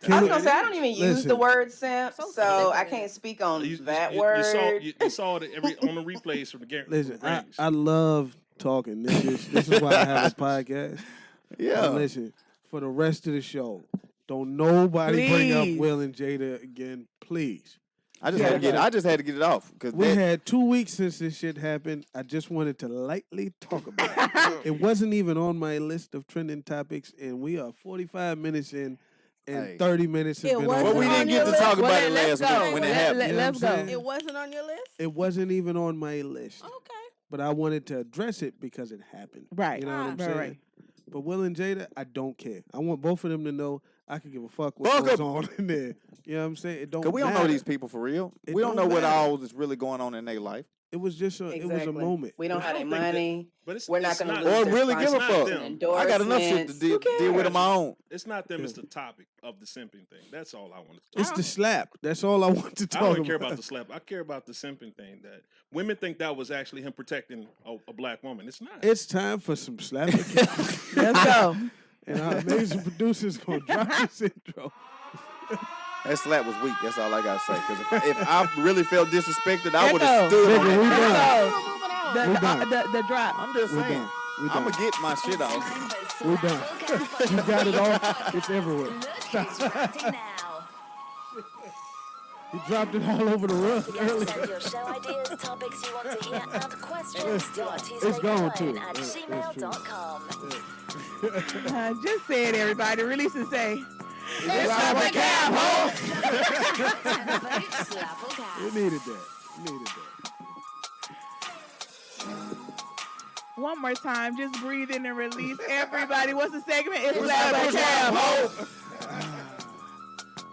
I was gonna say I don't even use the Listen. word simp, So so I simple. can't speak on that You word. saw it on the replays from the game. Listen, I love talking. This is why I have a podcast. Yeah. But listen, for the rest of the show, don't nobody bring up Please. Will and Jada again, please. I just had to get it off because We had 2 weeks since this shit happened. I just wanted to lightly talk about it. It wasn't even on my list of trending topics, and we are 45 minutes in, and Hey. 30 minutes has It been wasn't Well, over. we on didn't your get to list? talk about it let's last go. week when it Let- happened. let- You know let's what I'm go. saying? It wasn't on your list? It wasn't even on my list, Okay. but I wanted to address it because it happened. Right. You know what I'm Right, saying? right. But Will and Jada, I don't care. I want both of them to know I can give a fuck what Fuck goes 'em. on in there. You know what I'm saying? It don't Because we don't know matter. these people for real. It We don't know don't what matter. all is really going on in their life. It was just it was a moment. We don't I have don't their think that- money. But it's, We're not it's going to not, lose Or their really give a sponsorship fuck. and I I got enough shit to endorsements. deal Who with on my cares? own. It's not them. Yeah. It's the topic of the simping thing. That's all I wanted to talk It's the slap. That's all I want to I talk don't about. even care about the slap. I care about the simping thing. That women think that was actually him protecting a black woman. It's not. It's time for some slapping. Let's go. And our amazing producer's gonna drop this intro. That slap was weak. That's all I got to say. Because if I really felt disrespected, I would have Echo. stood on Nigga, we that. done. The, We done. the drop. I'm just We're saying. done. We I'm done. going to get my shit off. We're done. You got it all. It's everywhere. Look who's ranting now. You dropped it all over the rug You can earlier. send your show ideas, topics you want to hear, and questions to our It's going to. at It's true. gmail.com. Just say it, everybody. Release and say. Slap or cap. You needed that. You needed that. One more time. Just breathe in and release. Everybody, what's the segment? It's Slap Slap or or cap, Cap.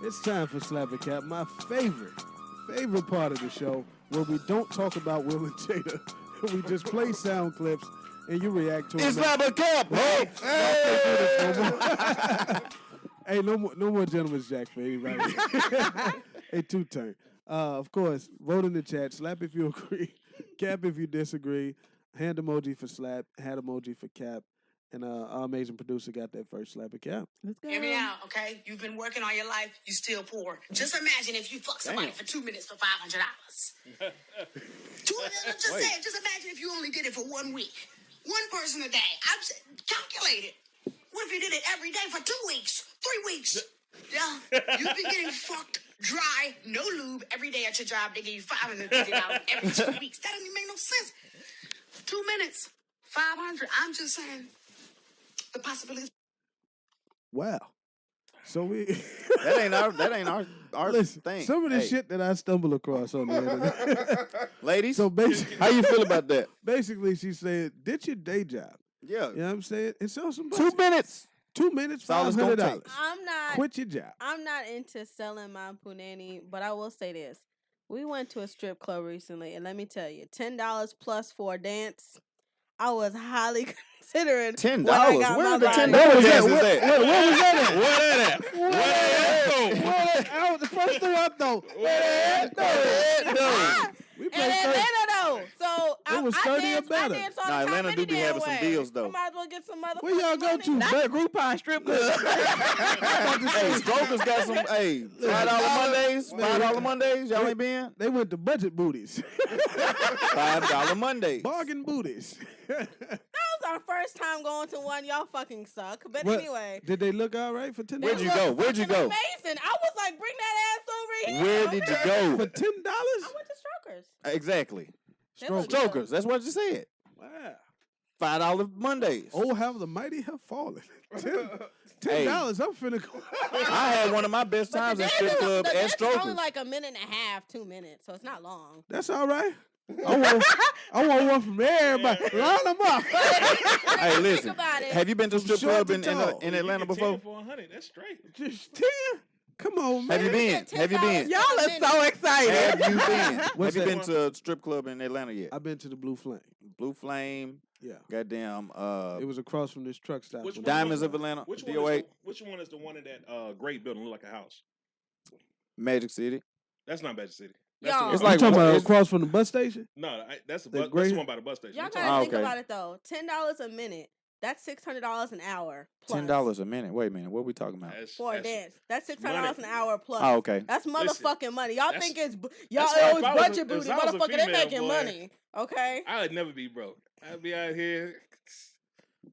It's time for Slap and Cap, my favorite part of the show, where we don't talk about Will and Jada. We just play sound clips and you react to It's them. slap a cap, ho! Hey, no more gentleman's jack for anybody. Hey, two-turn. Of course, vote in the chat. Slap if you agree. Cap if you disagree. Hand emoji for slap. Hat emoji for cap. And our amazing producer got that first slap of cap. Let's go. Hear me out, okay? You've been working all your life, you still poor. Just imagine if you fuck somebody for 2 minutes for $500. Just say it. Just imagine if you only did it for 1 week. One person a day. Calculate it. What if you did it every day for 2 weeks, 3 weeks? Yeah, you've been getting fucked dry, no lube, every day at your job. They give you $550 every 2 weeks. That doesn't make no sense. 2 minutes, 500. I'm just saying, the possibilities. Wow. So we That ain't our listen. thing. Some of the Hey, shit that I stumble across on the internet. ladies, So basically, how you feel about that? basically, she said, "Ditch your day job." Yeah. You know what I'm saying? And sell some 2 pussy. minutes. 2 minutes, That's all it's gonna $500. take. Quit your job. I'm not into selling my punani, but I will say this. We went to a strip club recently, and let me tell you, $10 plus for a dance. I was highly considering $10. what I got Where my the body. $10 Where was that? dances Where at? was that at? Where that at? Where that at? That was the first thing I thought. We In played 30. Atlanta, though. So It was 30 or better. I dance all Nah, the time Atlanta do be any having damn some way. deals, though. I might as well get some motherfucking Where y'all go money. to? Not the Groupon strip club. Hey, Strokers got some, hey, $5 Mondays, $5 Mondays, y'all ain't been? They went to budget booties. $5 Mondays. Bargain booties. That was our first time going to one. Y'all fucking suck. But What- anyway. Did they look all right for $10? Where'd you go? Where'd you Fucking go? Amazing. I was like, bring that ass over here. Where did you go? For $10? I went to Strokers. Exactly. They was Strokers, that's what you said. Wow. $5 Mondays. Oh, how the mighty have fallen. $10, Hey. I'm finna go. I had one of my best But times the in dance strip is- club the at dance is only Strokers. like a minute and a half, 2 minutes, so it's not long. That's all right. I want one from everybody. Line them up. Hey, Think listen. about it. Have you been to a strip short club to tall. in Atlanta before? For 100, that's straight. Just 10. Come on, man. Have you been? Have you been? Y'all are so excited. Have you been? What's Have you that? been to a strip club in Atlanta yet? I've been to the Blue Flame. Blue Flame. Yeah. Goddamn. It was across from this truck stop. Which one? Diamonds of Atlanta. Which DOA. one is the one in that great building look like a house? Magic City. That's not Magic City. Y'all- It's You like talking about it's- across from the bus station? No, that's the The bus. great- That's the one by the bus station. Y'all I'm gotta talking- think okay. about it though. $10 a minute. That's $600 an hour. Plus. $10 a minute. Wait a minute. What are we talking about? For a dance. That's $600 an money. hour plus. Oh, okay. That's motherfucking money. Y'all that's- think it's that's why y'all if it's I was a- budget if booty. I was a Motherfucker, they female making boy, money. Okay? I would never be broke. I'd be out here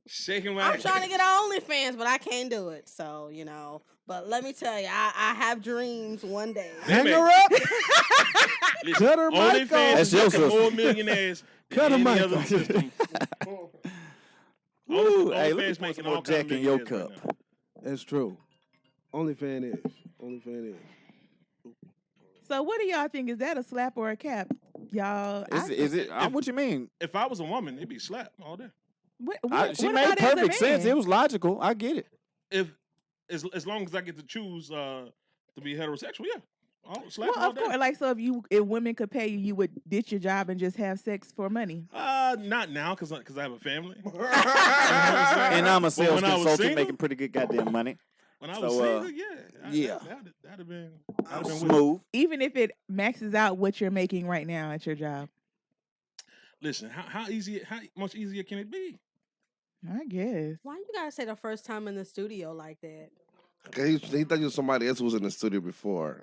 shaking my I'm trying to get on OnlyFans, but I can't do it. So, you know. But let me tell you, I have dreams one day. Hang her up. Listen, Cut her mic OnlyFans off. That's is your making sister. more millionaires Cut than her any mic other off. system. Ooh, hey, let me OnlyFans pour making some all more kinds of Jack in your millionaires cup. right now. That's true. OnlyFans is. OnlyFans is. So what do y'all think? Is that a slap or a cap? Y'all, Is it? What you mean? If I was a woman, it'd be slap all day. She what made about as a perfect sense. man? It was logical. I get it. If as long as I get to choose to be heterosexual, yeah, I'll slap Well, all of day. course, like so, if women could pay you, you would ditch your job and just have sex for money. Not now, cause I have a family. And I'm a But when sales I was consultant single- making pretty good goddamn money. When I So, was single, yeah, yeah. that'd have been with it. Smooth. Even if it maxes out what you're making right now at your job. Listen, how much easier can it be? I guess. Why you gotta say the first time in the studio like that? Cause he thought you was somebody else who was in the studio before.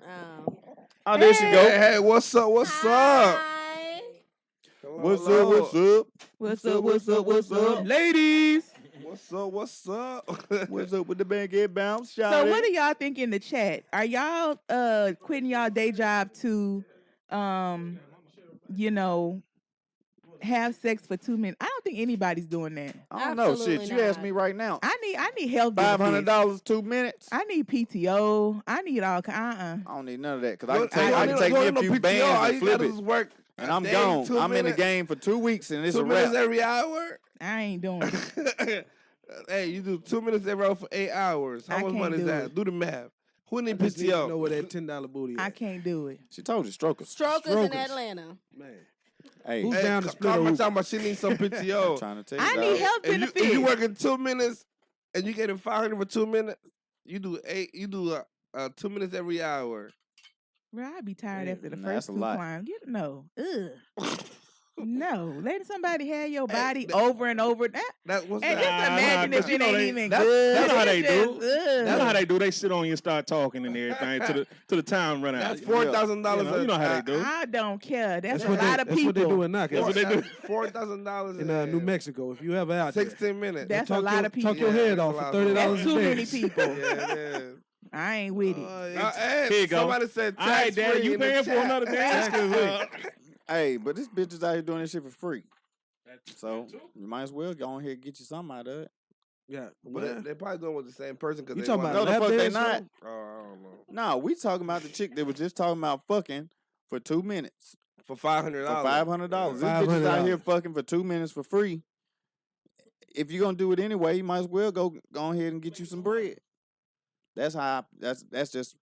Oh, there she go. Hey, what's up? What's up? Hi. What's up? What's up? What's up? What's up? What's up, ladies? What's up? What's up? What's up with the band get bounced? So what do y'all think in the chat? Are y'all quitting y'all day job to have sex for 2 minutes? I don't think anybody's doing that. I don't know. Shit, Absolutely you asked not. me right now. I need health benefits. $500, 2 minutes. I need PTO. I need all I don't need none of that because You I can don't take need me a no few PTO. bands All and you flip gotta it, do is work and a I'm day, gone. 2 I'm in the minutes, game for 2 weeks, and it's 2 a minutes wrap. every hour. I ain't doing it. Hey, you do 2 minutes every hour for 8 hours. How I much can't money is do that? it. Do the math. Who need I just need to know PTO? where that $10 booty is. I can't do it. She told you, strokers. Strokers in Strokers. Atlanta. Man. Hey, Who's Hey, down to split a Karma hoop? talking about she needs some PTO. trying to tell you. I dog. need health If benefits. you working 2 minutes and you getting 500 for 2 minutes, you do 2 minutes every hour. Bro, I'd be tired Yeah, after the nah, that's first a two lot. climbs. No. Ugh. No. Letting somebody have your body that- over and over. That, That's what's and that? just imagine nah, if 'cause it you know ain't they- even that's- good. that's how It's they just, do. ugh. You know how they do? They sit on you and start talking and everything till the time run out. That's $4,000. You know how they do. I don't care. That's a what lot they, of that's what they people. do in That's what they do. $4,000 in New Mexico. If you ever out there, 16 minutes. That's a talk lot your, of people. Talk your head Yeah, off that's for a lot. $30 That's a too day. many people. Yeah, it is. I ain't with it. Hey, Here you go. somebody said All right, tax Dad, free you in the paying for chat. another dance? Hey, but this bitch is out here doing this shit for free. So you might as well go on here and get you something out of it. Yeah. But they probably doing it with the same person because You they talking want about No, the lap fuck they dance not. show? Oh, I don't know. No, we talking about the chick that was just talking about fucking for 2 minutes For $500. for $500. This bitch is out here fucking for 2 minutes for free. If you're gonna do it anyway, you might as well go on ahead and get you some bread. That's how. That's just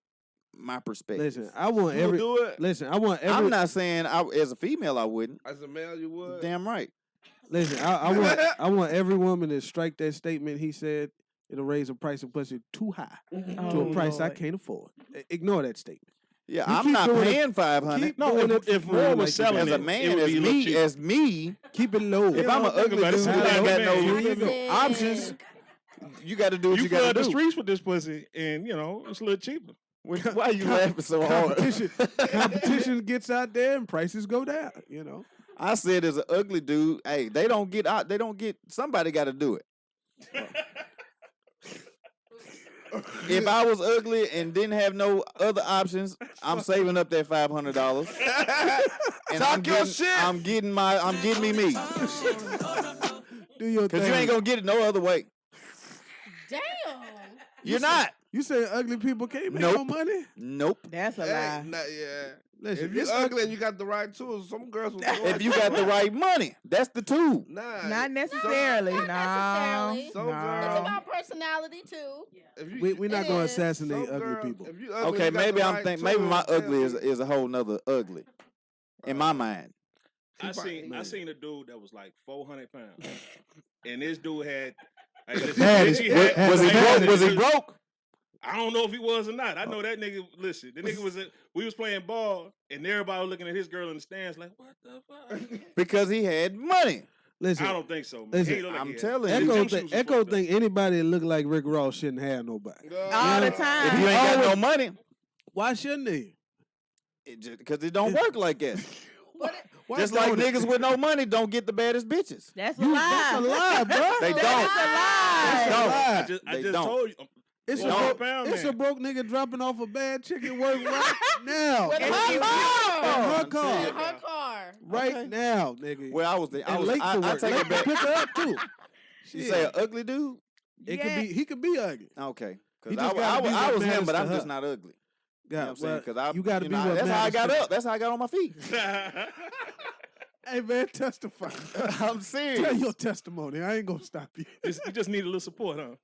my perspective. Listen, I want You every. do it? Listen, I want every. I'm not saying as a female I wouldn't. As a male, you would? Damn right. Listen, I want every woman to strike that statement. He said it'll raise the price of pussy too high to Oh, a price I Lord. can't afford. Ignore that statement. Yeah, You I'm keep not doing it- paying $500. keep No, doing it if for Roy free was like you selling As do. a it, man, would as be a little me, cheap. as me, Keep it low. if I'm an ugly about it. dude This who is ain't like got no Listen. options, you got to do what You you got to flood the do. streets with this pussy, and it's a little cheaper. Why are you laughing so hard? Competition gets out there and prices go down. You know. I said as an ugly dude, hey, they don't get out. They don't get. Somebody got to do it. If I was ugly and didn't have no other options, I'm saving up that $500. And Talk your shit. I'm getting me. Do your thing. Because you ain't gonna get it no other way. Damn. You're not. You say ugly people can't make no Nope. money? Nope. That's a Hey, lie. yeah. Listen, If you're it's ugly and you got the right tools, some girls will do If you got the right money, that's the tool. Nah. Not necessarily. Not No. necessarily. Some No. It's girls. about personality too. If you, we're not It going to is. assassinate some ugly girls, people. If you ugly, Okay, you got maybe the I'm right thinking. Maybe my tools, ugly they'll is a whole nother ugly in my mind. I seen a dude that was like 400 pounds, and this dude had. Was he broke? I don't know if he was or not. I know that nigga. Listen, the nigga was. We was playing ball, and everybody was looking at his girl in the stands like, "What the fuck?" Because he had money. Listen, I don't think so, man. listen, He look like I'm he had- telling his you. Echo, gym shoes was Echo fucked up. think anybody that look like Rick Ross shouldn't have nobody. All the If time. you ain't got no money, Why shouldn't he? because it don't work like that. Why Just like don't it? niggas with no money don't get the baddest bitches. That's a That's a lie. lie, bro. They don't. That's a lie. That's a lie. I They just don't. told you. It's, Well, a broke, pound it's man. a broke nigga dropping off a bad chicken work right now. With In her her I'm car. telling In her car. Right Okay. now, nigga. Well, I and late to I work. take Late it to back. pick her up, too. You Shit. say an ugly dude? It could be. He could be ugly. Okay. He Because just gotta be I what was him, matters but to I'm her. just not ugly. You know what I'm saying? well, Because you gotta be what that's how I matters got to- up. That's how I got on my feet. Hey, man, testify. I'm Tell serious. your testimony. I ain't gonna stop you. You just need a little support, huh?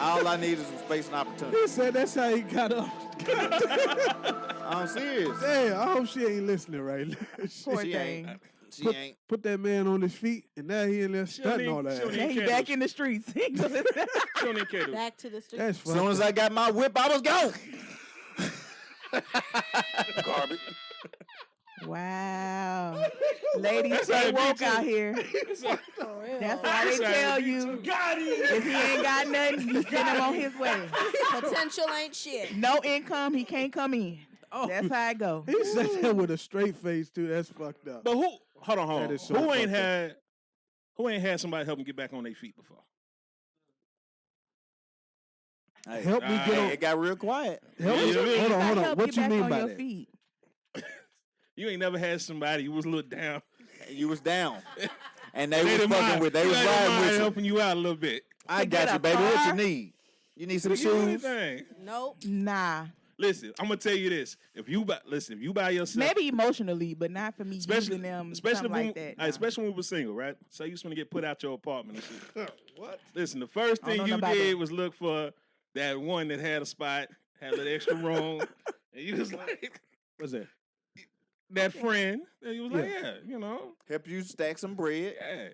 All I need is some space and opportunity. He said that's how he got up. I'm serious. Damn, I hope she ain't listening right now. Poor She thing. ain't. She ain't. Put that man on his feet, and now he in there stunting all she don't that. need- Now he Can't back do- in the streets. She don't even care to. Back to the street. That's As soon as I got my whip, I was gone. Garbage. Wow. Ladies, That's how stay it be, woke too. out here. For real. That's why they That's how it tell be, you too. if he ain't got nothing, you send him on his way. Potential ain't shit. No income, he can't come in. Oh. That's how it go. He said that with a straight face too. That's fucked up. But who? Hold on. That is so Who ain't fucked up. had? Who ain't had somebody help him get back on their feet before? Hey, Help me get on. it got real quiet. Help me. Yeah, yeah. Hold on, hold on. Help What you back mean on by your that? feet. You ain't never had somebody who was a little down. You was down. And they was didn't fucking mind- with. They was didn't riding mind with you. helping you out a little bit. I To got get you, a baby. What you car? need? You need some You shoes? anything. Nope. Nah. Listen, I'm gonna tell you this: if you buy yourself, Maybe emotionally, but not for me especially using them especially something when, like that. nah. especially when we were single, right? So you just want to get put out your apartment and shit. What? Listen, the first I don't thing know you about did that. was look for that one that had a spot, had a little extra room, and you was like What's that? that friend. And you was like, Yeah. yeah, you know, Help you stack some bread. yeah,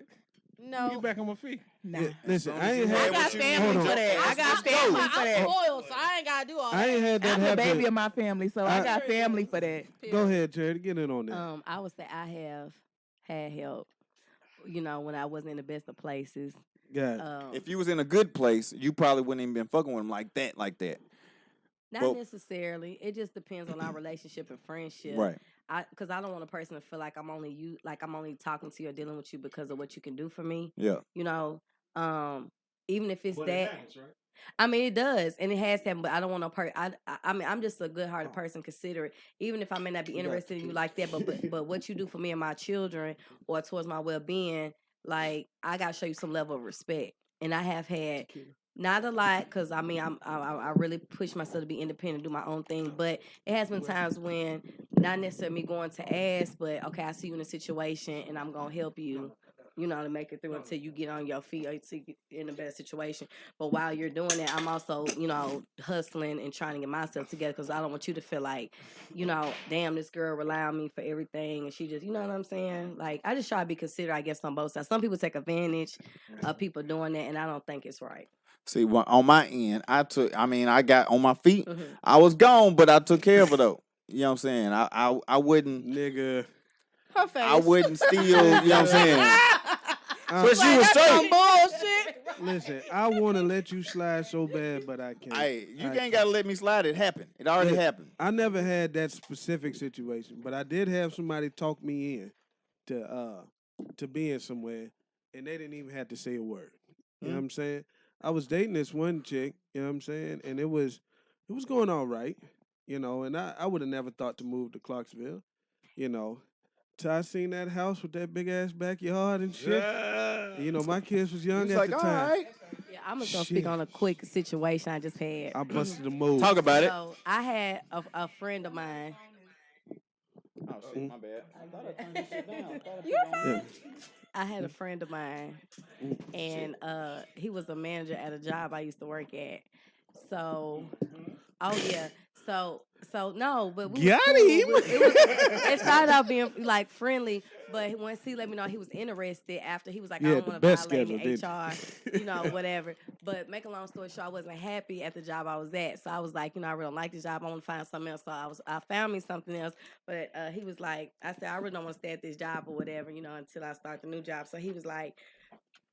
No. get back on my feet. Nah. Listen, long I as ain't you I had. got what you need. family Hold for on. that. I got family for I'm that. spoiled, so I ain't gotta do all that. I ain't had that I'm the happen. baby of my family, so I I- got family for that. Go ahead, Charity. Get in on that. I would say I have had help, when I wasn't in the best of places. God. If you was in a good place, you probably wouldn't even been fucking with him like that. Not Well- necessarily. It just depends on our relationship and friendship. Right. Because I don't want a person to feel like I'm only talking to you or dealing with you because of what you can do for me. Yeah. Even if it's But that. it happens, right? I mean, it does, and it has happened. But I don't want no I mean, I'm just a good-hearted person, considerate. Even if I may not be interested in you like that, but what you do for me and my children, or towards my well-being, like I gotta show you some level of respect. And I have had not a lot, because I mean, I really push myself to be independent, do my own thing. But it has been times when not necessarily me going to ask, but okay, I see you in a situation, and I'm gonna help you. To make it through until you get on your feet or to get in a better situation. But while you're doing that, I'm also, hustling and trying to get myself together, because I don't want you to feel like, damn, this girl rely on me for everything. And she just, you know what I'm saying? Like, I just try to be considerate, I guess, on both sides. Some people take advantage of people doing that, and I don't think it's right. See, on my end, I got on my feet. Mhm. I was gone, but I took care of it though. You know what I'm saying? I wouldn't. Nigga. Her face. I wouldn't steal. You know what I'm saying? But she was That's some straight. bullshit. Listen, I want to let you slide so bad, but I can't. Hey, you I ain't gotta let me slide. It happened. It already Look, happened. I never had that specific situation, but I did have somebody talk me in to being somewhere, and they didn't even have to say a word. You know what I'm saying? I was dating this one chick, you know what I'm saying, and it was going all right, and I would have never thought to move to Clarksville, till I seen that house with that big ass backyard and shit. Yeah. My kids was young He's at like, the all time. right. Yeah, I'm just gonna speak Shit. on a quick situation I just had. I busted the move. Talk about it. So I had a friend of mine. Oh shit, my bad. I thought I turned this shit down. Yeah. I had a friend of mine, and he was a manager at a job I used to work at. So, oh yeah, so no, but we was Got cool. him. It started out being like friendly, but once he let me know he was interested, after he was like, Yeah, I don't the want to best violate schedule, the HR, whatever. But make a long story short, I wasn't happy at the job I was at, so I was like, I really don't like this job. I want to find something else. So I found me something else, but he was like, I said I really don't want to stay at this job or whatever, until I start the new job. So he was like,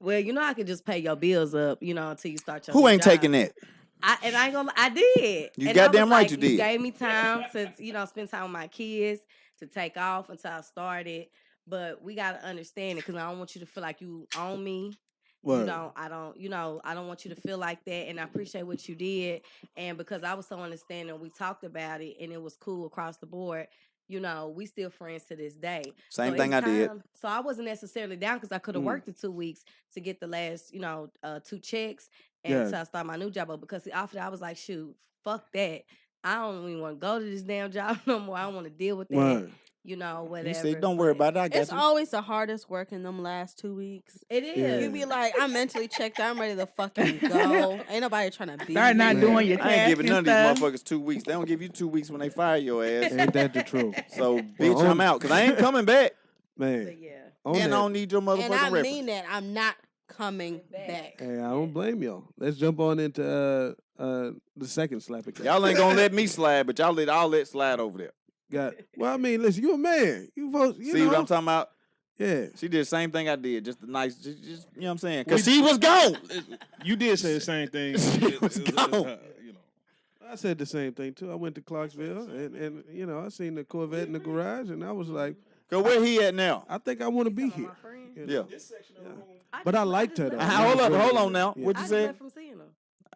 well, I could just pay your bills up, until you start your Who new ain't job. taking that? I ain't gonna. I did. You And goddamn I was right like, you did. Gave me time to, spend time with my kids, to take off until I started. But we gotta understand it, because I don't want you to feel like you own me. Word. I don't want you to feel like that. And I appreciate what you did. And because I was so understanding, we talked about it, and it was cool across the board. We still friends to this day. Same So thing it's I did. time- So I wasn't necessarily down, because I could have worked the 2 weeks to get the last, 2 checks until I start my new job. But because after that, I was like, shoot, fuck that. I don't even want to go to this damn job no more. I don't want to deal with that. Word. Whatever. He said, "Don't worry about it. I got It's you." always the hardest work in them last 2 weeks. It is. Yeah. You be like, I'm mentally checked out. I'm ready to fucking go. Ain't nobody trying to be Start not here. doing your I ain't task giving and none of these stuff. motherfuckers 2 weeks. They don't give you 2 weeks when they fire your ass. Ain't that the truth? So, bitch, on- I'm out because I ain't coming back, Man. But yeah. On and I that. don't need your motherfucking And I reference. mean that. I'm not coming back. Hey, I don't blame y'all. Let's jump on into the second slap account. Y'all ain't gonna let me slide, but I'll let slide over there. Well, I mean, listen, you a man. You supposed, See what I'm talking about? Yeah. She did the same thing I did, just the nice, just you know what I'm saying? Because she was gone. You did say the same thing. She was gone. I said the same thing too. I went to Clarksville and I seen the Corvette in the garage and I was like, Cause where he at now? I think I want to be Talking here. about my friend? You Yeah. know? But I liked her though. Hold up, hold on now. Yeah. What I you just said? left from seeing him.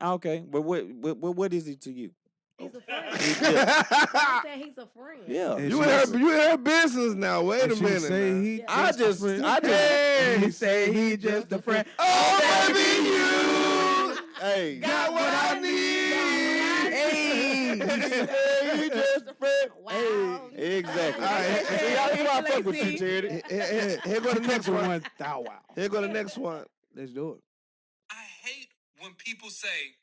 Okay, but what is he to you? He's a friend. Yeah. I said he's a friend. Yeah. And You in her business now. Wait a she minute. say now. he I just, he say he just a friend. Oh, baby, you hey, got what I need. Hey. he just a friend. Wow. Exactly. All right. See, I fuck with you, Charity. Here go the next one. Wow. Here go the next one. Let's do it. I hate when people say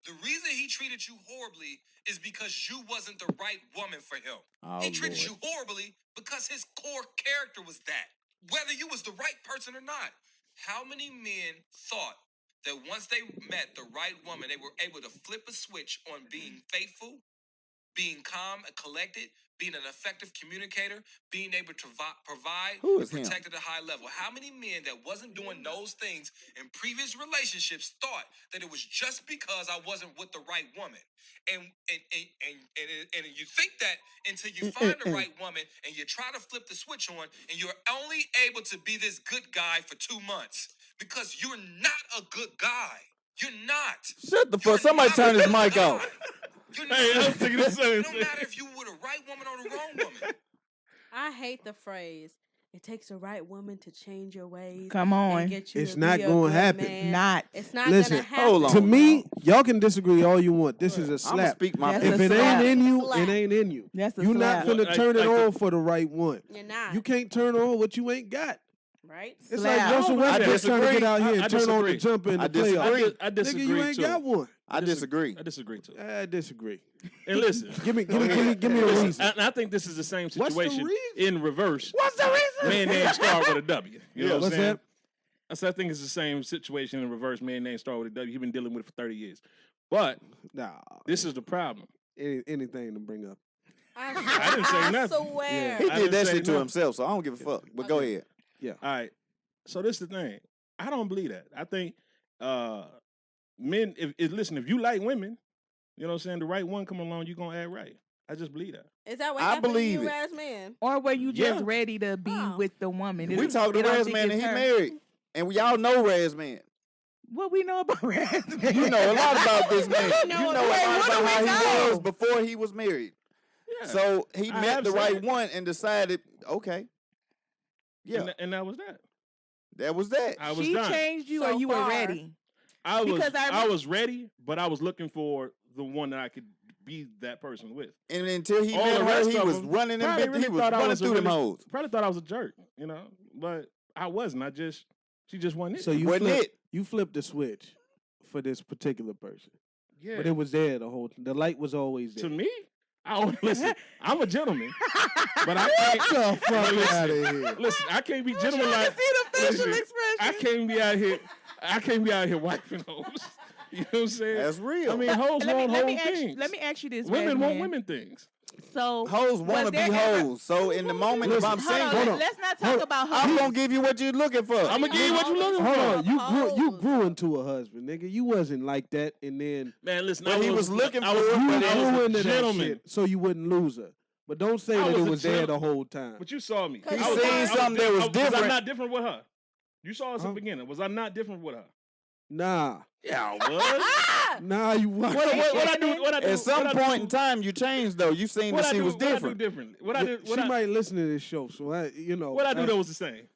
the reason he treated you horribly is because you wasn't the right woman for him. Oh, He treated Lord. you horribly because his core character was that. Whether you was the right person or not. How many men thought that once they met the right woman, they were able to flip a switch on being faithful, being calm and collected, being an effective communicator, being able to provide Who and is him? protect at a high level? How many men that wasn't doing those things in previous relationships thought that it was just because I wasn't with the right woman? And you think that until you find the right woman and you try to flip the switch on and you're only able to be this good guy for 2 months because you're not a good guy. You're not. Shut the You're fuck. Somebody not turn a his good mic guy. off. You're Hey, I not. was thinking the same It don't thing. matter if you were the right woman or the wrong woman. I hate the phrase, it takes the right woman to change your ways. Come on. And get you It's to not be a gonna good happen. man. Not. It's not Listen, gonna happen. hold on. To me, y'all can disagree all you want. This is a I'ma slap. speak my That's If a it slap. ain't in you, Slap. it ain't in you. That's a You're not slap. finna Like- turn it like on for the right one. You're not. You can't turn on what you ain't got. Right? It's Slap. like Russell I Westbrook trying to disagree. get out here and I turn on the disagree. jumper in I the playoffs. I Nigga, disagree you ain't too. got one. I disagree. I disagree too. I disagree. And listen, Give me a reason. and I think this is the same What's the situation reason? in reverse. What's the reason? Man name start with a W. You know what I'm What's saying? that? I said I think it's the same situation in reverse. Man name start with a W. You've been dealing with it for 30 years. But Nah, this is the problem. anything to bring up. I didn't say nothing. I swear. He I did didn't that say shit to nothing. himself, so I don't give a fuck. But go ahead. All right. So this is the thing. I don't believe that. I think men, listen, if you like women, you know what I'm saying, the right one come along, you're going to act right. I just believe that. Is that what I happened believe to you, it. RazzMan? Or were you just Yeah. ready to be Oh. with the woman? We talked to I don't RazzMan think and it's he her. married. And we all know RazzMan. What we know about RazzMan? You know a lot about this man. You know a lot what do about we how he know? was before he was married. Yeah. So he I met have the said right it. one and decided, okay, yeah, And that was that. that was that. I was She done. changed you, or So you were far. ready? I was ready, but I was looking for the one that I could be that person with. And until he All met the her, rest he of was them running them. probably He was thought I running was a through them hoes. Probably thought I was a jerk, you know, but I wasn't. She just wasn't it. So you Wasn't flipped, it? you flipped the switch for this particular person. Yeah. But it was there the whole time. The light was always there. To me, listen, I'm a gentleman, but I can't. Get the fuck out of here. Listen, I can't be gentleman like. see the facial Listen, expression. I can't be out here wiping hoes. You know what I'm saying? That's real. I mean, hoes want whole things. Let me ask you this. Women want RazzMan. women things. So Hoes want to be hoes. So in the moment, if I'm hold single, on, let's not talk about hoes. I'm gonna give you what you're looking for. I'm gonna give you what you looking for. Hold on, you grew into a husband, nigga. You wasn't like that, and then Man, listen, But he was looking I for was, it, you but I it was grew a into that gentleman. shit so you wouldn't lose her. But don't say I that it was a was there the gentleman. whole time. But you saw me. He I was- seen I was- something that was Was I different. not different with her? You saw us at the beginning. Was I not different with her? Nah, Yeah, I was. nah, you wasn't. What I do? What I do? At some what I point do- in time, you changed though. You seen what that I she do- was What I do different. different? What I do? She What I, might listen to this show, so what I do that was the same.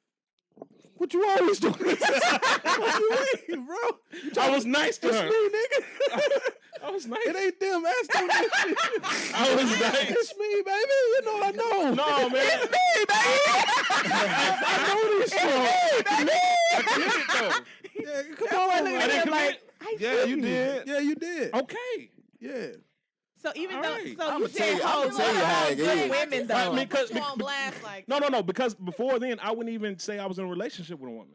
What you always do? What you mean, bro? I was nice to It's her. me, nigga. I was nice. It ain't them. Ask them this shit. I was nice. It's me, baby. You know I know. No, man. It's me, baby. I know this shit. I did it though. Yeah, come on. I didn't commit. Yeah, you did. Yeah, you did. Okay. Yeah. So even All though, right. so I'ma you tell said you- I'ma hoes, tell you how it good is. women though. I mean, Put you on blast like No, because before then I wouldn't even say I was in a relationship with a woman.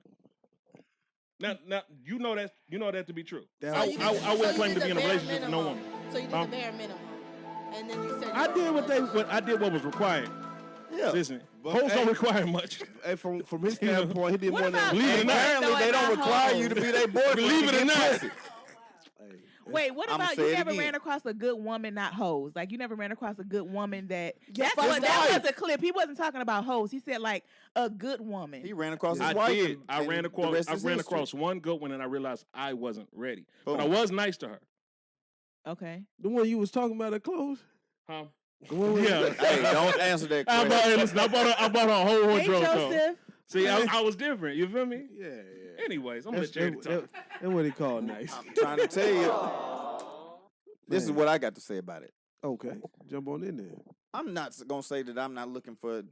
Now you know that to be true. That I was- I wouldn't claim to be in a relationship with no woman. So you did Huh? the bare minimum, and then you said I did what was required. Yeah. Listen, But, hoes hey, don't require much. Hey, from his standpoint, he did What more than about- Believe it or not. Apparently, they don't require you to be their boyfriend. Believe it to or get not. pussy. Wait, what I'ma about say you it never again. ran across a good woman, not hoes? Like you never ran across a good woman that that's fuck what his that wife. was a clip. He wasn't talking about hoes. He said like a good woman. He ran across his I wife. did. I and ran the across. rest I is ran history. across one good one, and I realized I wasn't ready. But I Boom. was nice to her. Okay. The one you was talking about at close? Huh? The one with- Yeah. Hey, don't answer that I question. bought her a whole Hey wardrobe. though. Joseph. See, I was different. You feel me? Yeah, yeah. Anyways, I'm gonna That's let Jerry talk. what he called nice. I'm trying to tell you. This is Man. what I got to say about it. Okay, jump on in there. I'm not gonna say that I'm not looking for, you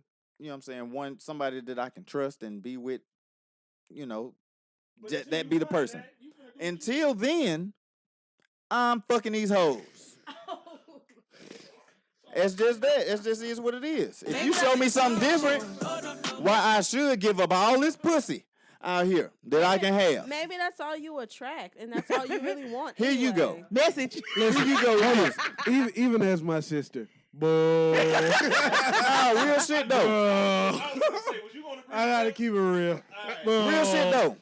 know what I'm saying, somebody that I can trust and be with, you know, that be the person. Until then, I'm fucking these hoes. It's just that. It just is what it is. If you show me something different, why I should give up all this pussy out here that I can have. Maybe that's all you attract, and that's all you really want. Here you go. anyway. Message. Here you go. Yes. Even as my sister. Boy. Nah, real shit though. I gotta keep it real. Real shit though.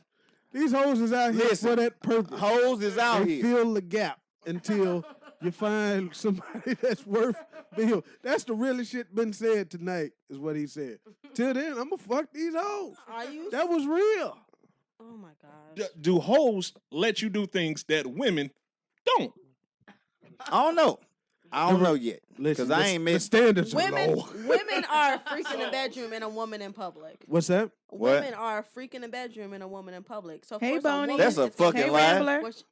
These hoes is out here Listen, for that purpose. Hoes is out They here. fill the gap until you find somebody that's worth being. That's the realest shit been said tonight, is what he said. Till then, I'm gonna fuck these hoes. Are you? That was real. Oh my god. Do hoes let you do things that women don't? I don't know. I don't know yet. Listen, Because I ain't the missed. standards are Women, low. women are a freak in the bedroom and a woman in public. What's that? What? Women are a freak in the bedroom and a woman in public. So of Hey, course Bonnie. woman That's a is fucking Hey, lie. Rambler. Which-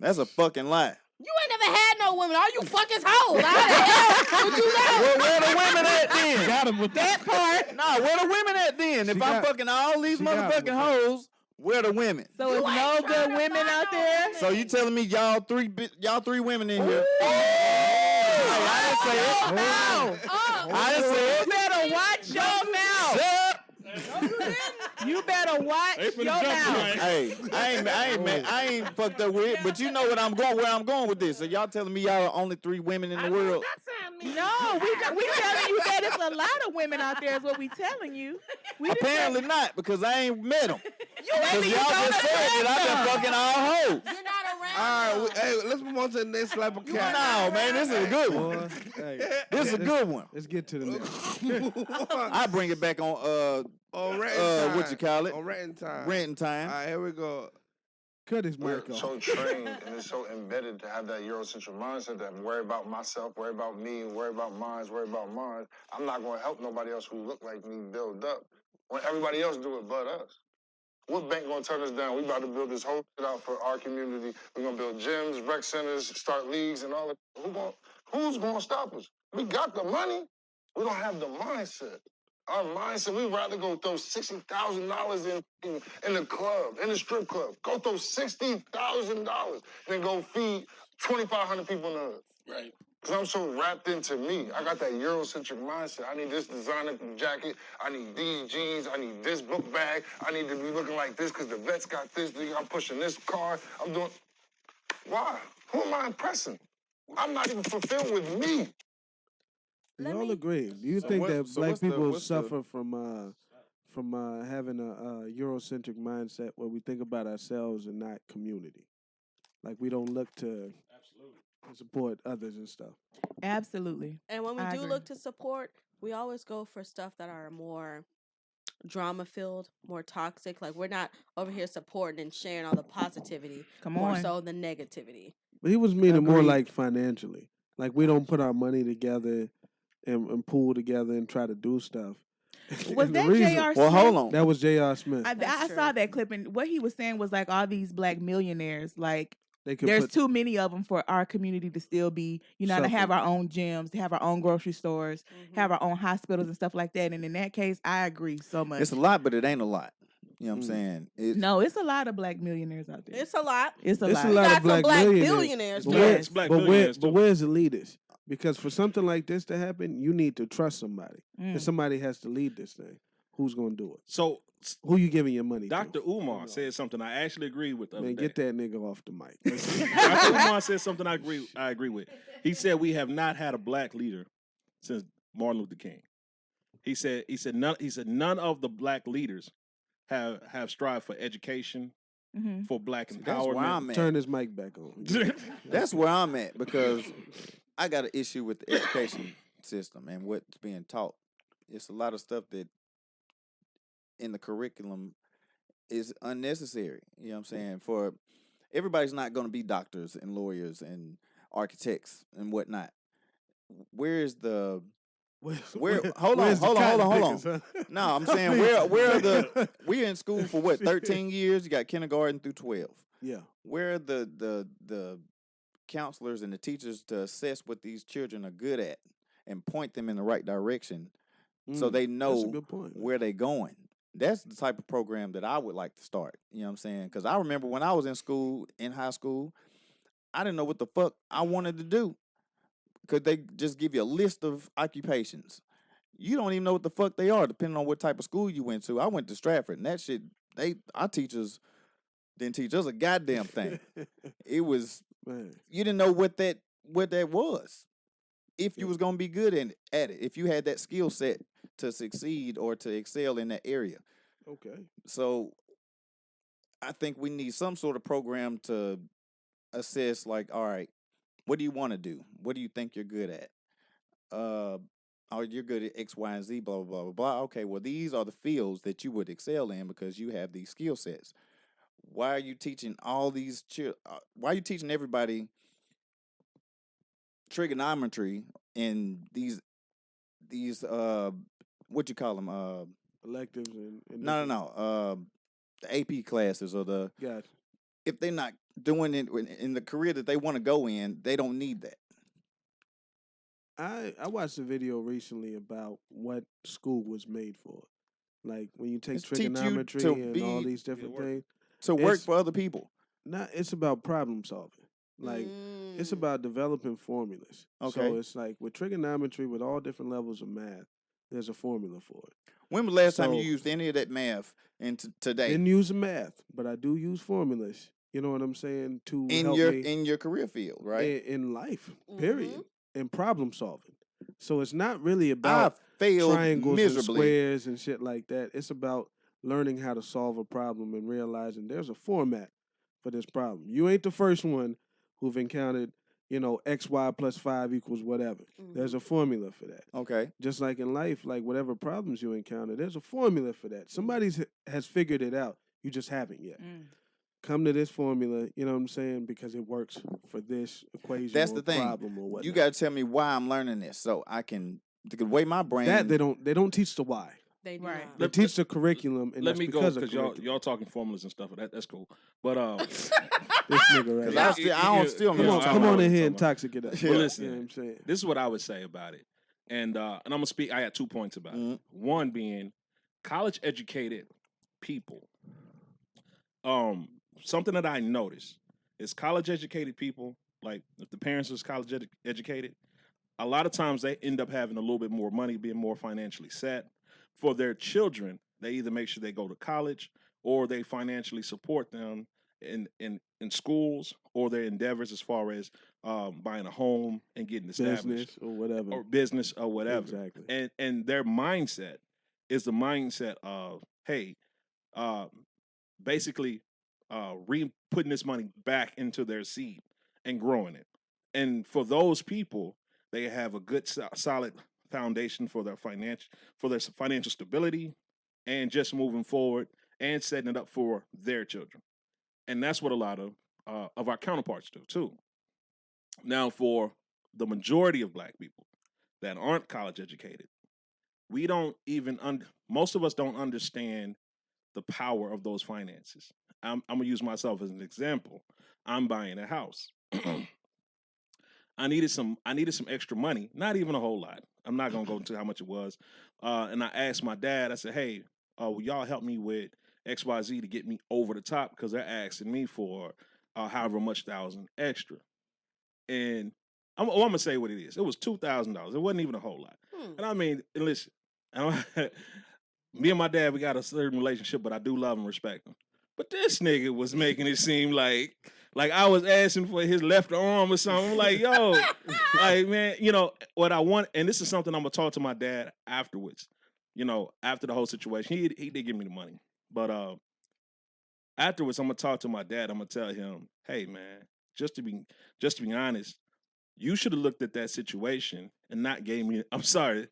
That's a fucking lie. You ain't never had no women. All you fucking hoes. How the hell would you know? Where the women at then? Got him with That part. Nah, where the women at then? If She I'm got- fucking all these she got motherfucking them. hoes, where the women? So there's no good women out there. So you telling me y'all three women in here? Hey, I didn't say it. I didn't say You it. better watch your mouth. Shut up. You better watch They finna your jump mouth. you, ain't Hey, I ain't fucked up with it, but you know where I'm going with this. So y'all telling me y'all are only 3 women in the world? No, we telling you that it's a lot of women out there is what we telling you. We didn't Apparently say- not, because I ain't met them. Because maybe you y'all don't just said that I've been fucking all hoes. You're not around. All right, hey, let's move on to the next slap of cat. No, man, this is a good one. Boy, hey, This is a good one. let's get to the next. I bring it back on On renting time. what you call it? On renting time. Renting time. All right, here we go. Cut his We're mic off. so trained and it's so embedded to have that Eurocentric mindset that worry about myself, worry about me, worry about mine, worry about mine. I'm not going to help nobody else who look like me build up when everybody else do it but us. What bank gonna turn us down? We about to build this whole shit out for our community. We're gonna build gyms, rec centers, start leagues, and all that. Who's gonna stop us? We got the money. We don't have the mindset. Our mindset, we'd rather go throw $60,000 in the club, in the strip club. Go throw $60,000 than go feed 2,500 people in the hood. Right. Because I'm so wrapped into me. I got that Eurocentric mindset. I need this designer jacket. I need these jeans. I need this book bag. I need to be looking like this because the vet's got this. I'm pushing this car. I'm doing... Why? Who am I impressing? I'm not even fulfilled with me. We all agree. Do you think that black people suffer from having a Eurocentric mindset where we think about ourselves and not community? Like we don't look to support others and stuff. Absolutely. And when we I do agree. look to support, we always go for stuff that are more drama filled, more toxic. Like we're not over here supporting and sharing all the positivity. Come more on. so the negativity. But he was meaning more Agreed. like financially. Like we don't put our money together and pool together and try to do stuff. Was And the that reason- J.R. Well, Smith? hold on. That was J.R. Smith. I saw that clip, and what he was saying was like all these black millionaires, like They could there's put too many of them for our community to still be, to have Suffering. our own gyms, to have our own grocery stores, have our own hospitals and stuff like that. And in that case, I agree so much. It's a lot, but it ain't a lot. You know what I'm saying? No, it's a lot of black millionaires out there. It's a lot. It's a It's lot. a We lot got of black some black millionaires. billionaires. But too. where- Yes, black but billionaires, too. where's the leaders? Because for something like this to happen, you need to trust somebody. And somebody has to lead this thing. Who's going to do it? So Who you giving your money Dr. to? Umar said something I actually agree with the other Man, day. get that nigga off the mic. Dr. Umar said something I agree with. He said we have not had a black leader since Martin Luther King. He said none of the black leaders have strived for education, for black That's empowerment. where I'm at. Turn his mic back on. That's where I'm at because I got an issue with the education system and what's being taught. It's a lot of stuff that in the curriculum is unnecessary. You know what I'm saying? For everybody's not going to be doctors and lawyers and architects and whatnot. Where's the hold on. No, I'm saying where are the we're in school for what, 13 years? You got kindergarten through 12. Yeah. Where are the counselors and the teachers to assess what these children are good at and point them in the right direction so they That's a know good point. where they're going? That's the type of program that I would like to start. You know what I'm saying? Because I remember when I was in school, in high school, I didn't know what the fuck I wanted to do. Because they just give you a list of occupations. You don't even know what the fuck they are, depending on what type of school you went to. I went to Stratford, and that shit, our teachers didn't teach us a goddamn thing. It was, Man. you didn't know what that was. If you was gonna be good at it, if you had that skill set to succeed or to excel in that area. Okay. So I think we need some sort of program to assess, like, all right, what do you want to do? What do you think you're good at? Oh, you're good at X, Y, and Z, blah, blah, blah, blah, blah. Okay, well, these are the fields that you would excel in because you have these skill sets. Why are you teaching all these why are you teaching everybody trigonometry and these what you call them? Electives and No. The AP classes or the Gotcha. if they're not doing it in the career that they want to go in, they don't need that. I watched a video recently about what school was made for. Like when you take It's teach you trigonometry to and all be- these different things. To work It's for other people. It's about problem solving. Like it's about developing formulas. Okay. So it's like with trigonometry, with all different levels of math, there's a formula for it. When was the last time you So- used any of that math today? Didn't use the math, but I do use formulas. You know what I'm saying? To in help your me in your career field, right? in life, period, and problem solving. So it's not really about I failed triangles miserably. and squares and shit like that. It's about learning how to solve a problem and realizing there's a format for this problem. You ain't the first one who've encountered, X, Y plus 5 equals whatever. There's a formula for that. Okay. Just like in life, like whatever problems you encounter, there's a formula for that. Somebody has figured it out. You just haven't yet. Come to this formula, you know what I'm saying? Because it works for this equation That's or the thing. problem or whatnot. You got to tell me why I'm learning this, so I can the way my brain. That they don't teach the why. They do Right. not. They teach the curriculum, and Let that's me go because of because y'all curriculum. talking formulas and stuff. That's cool. But This nigga right Because here. I don't still Come know on, what come you're on talking in here and about. toxic it up. But You know listen, what I'm saying? this is what I would say about it, and I'm gonna speak. I had 2 points about it. One being college educated people. Something that I noticed is college educated people. Like if the parents is college educated, a lot of times they end up having a little bit more money, being more financially set for their children. They either make sure they go to college or they financially support them in schools or their endeavors as far as buying a home and getting established Business or whatever. or business or whatever. Exactly. And their mindset is the mindset of, hey, basically putting this money back into their seed and growing it. And for those people, they have a good solid foundation for their financial stability and just moving forward and setting it up for their children. And that's what a lot of our counterparts do too. Now, for the majority of Black people that aren't college educated, we don't even most of us don't understand the power of those finances. I'm gonna use myself as an example. I'm buying a house. I needed some extra money, not even a whole lot. I'm not gonna go into how much it was. And I asked my dad, I said, hey, will y'all help me with XYZ to get me over the top? Because they're asking me for however much thousand extra. And I'm gonna say what it is. It was $2,000. It wasn't even a whole lot. And I mean, listen, me and my dad, we got a certain relationship, but I do love and respect him. But this nigga was making it seem like I was asking for his left arm or something. I'm like, yo, like, man, what I want, and this is something I'm gonna talk to my dad afterwards. After the whole situation, he did give me the money, but afterwards, I'm gonna talk to my dad. I'm gonna tell him, hey, man, just to be honest, you should have looked at that situation and not gave me. I'm sorry.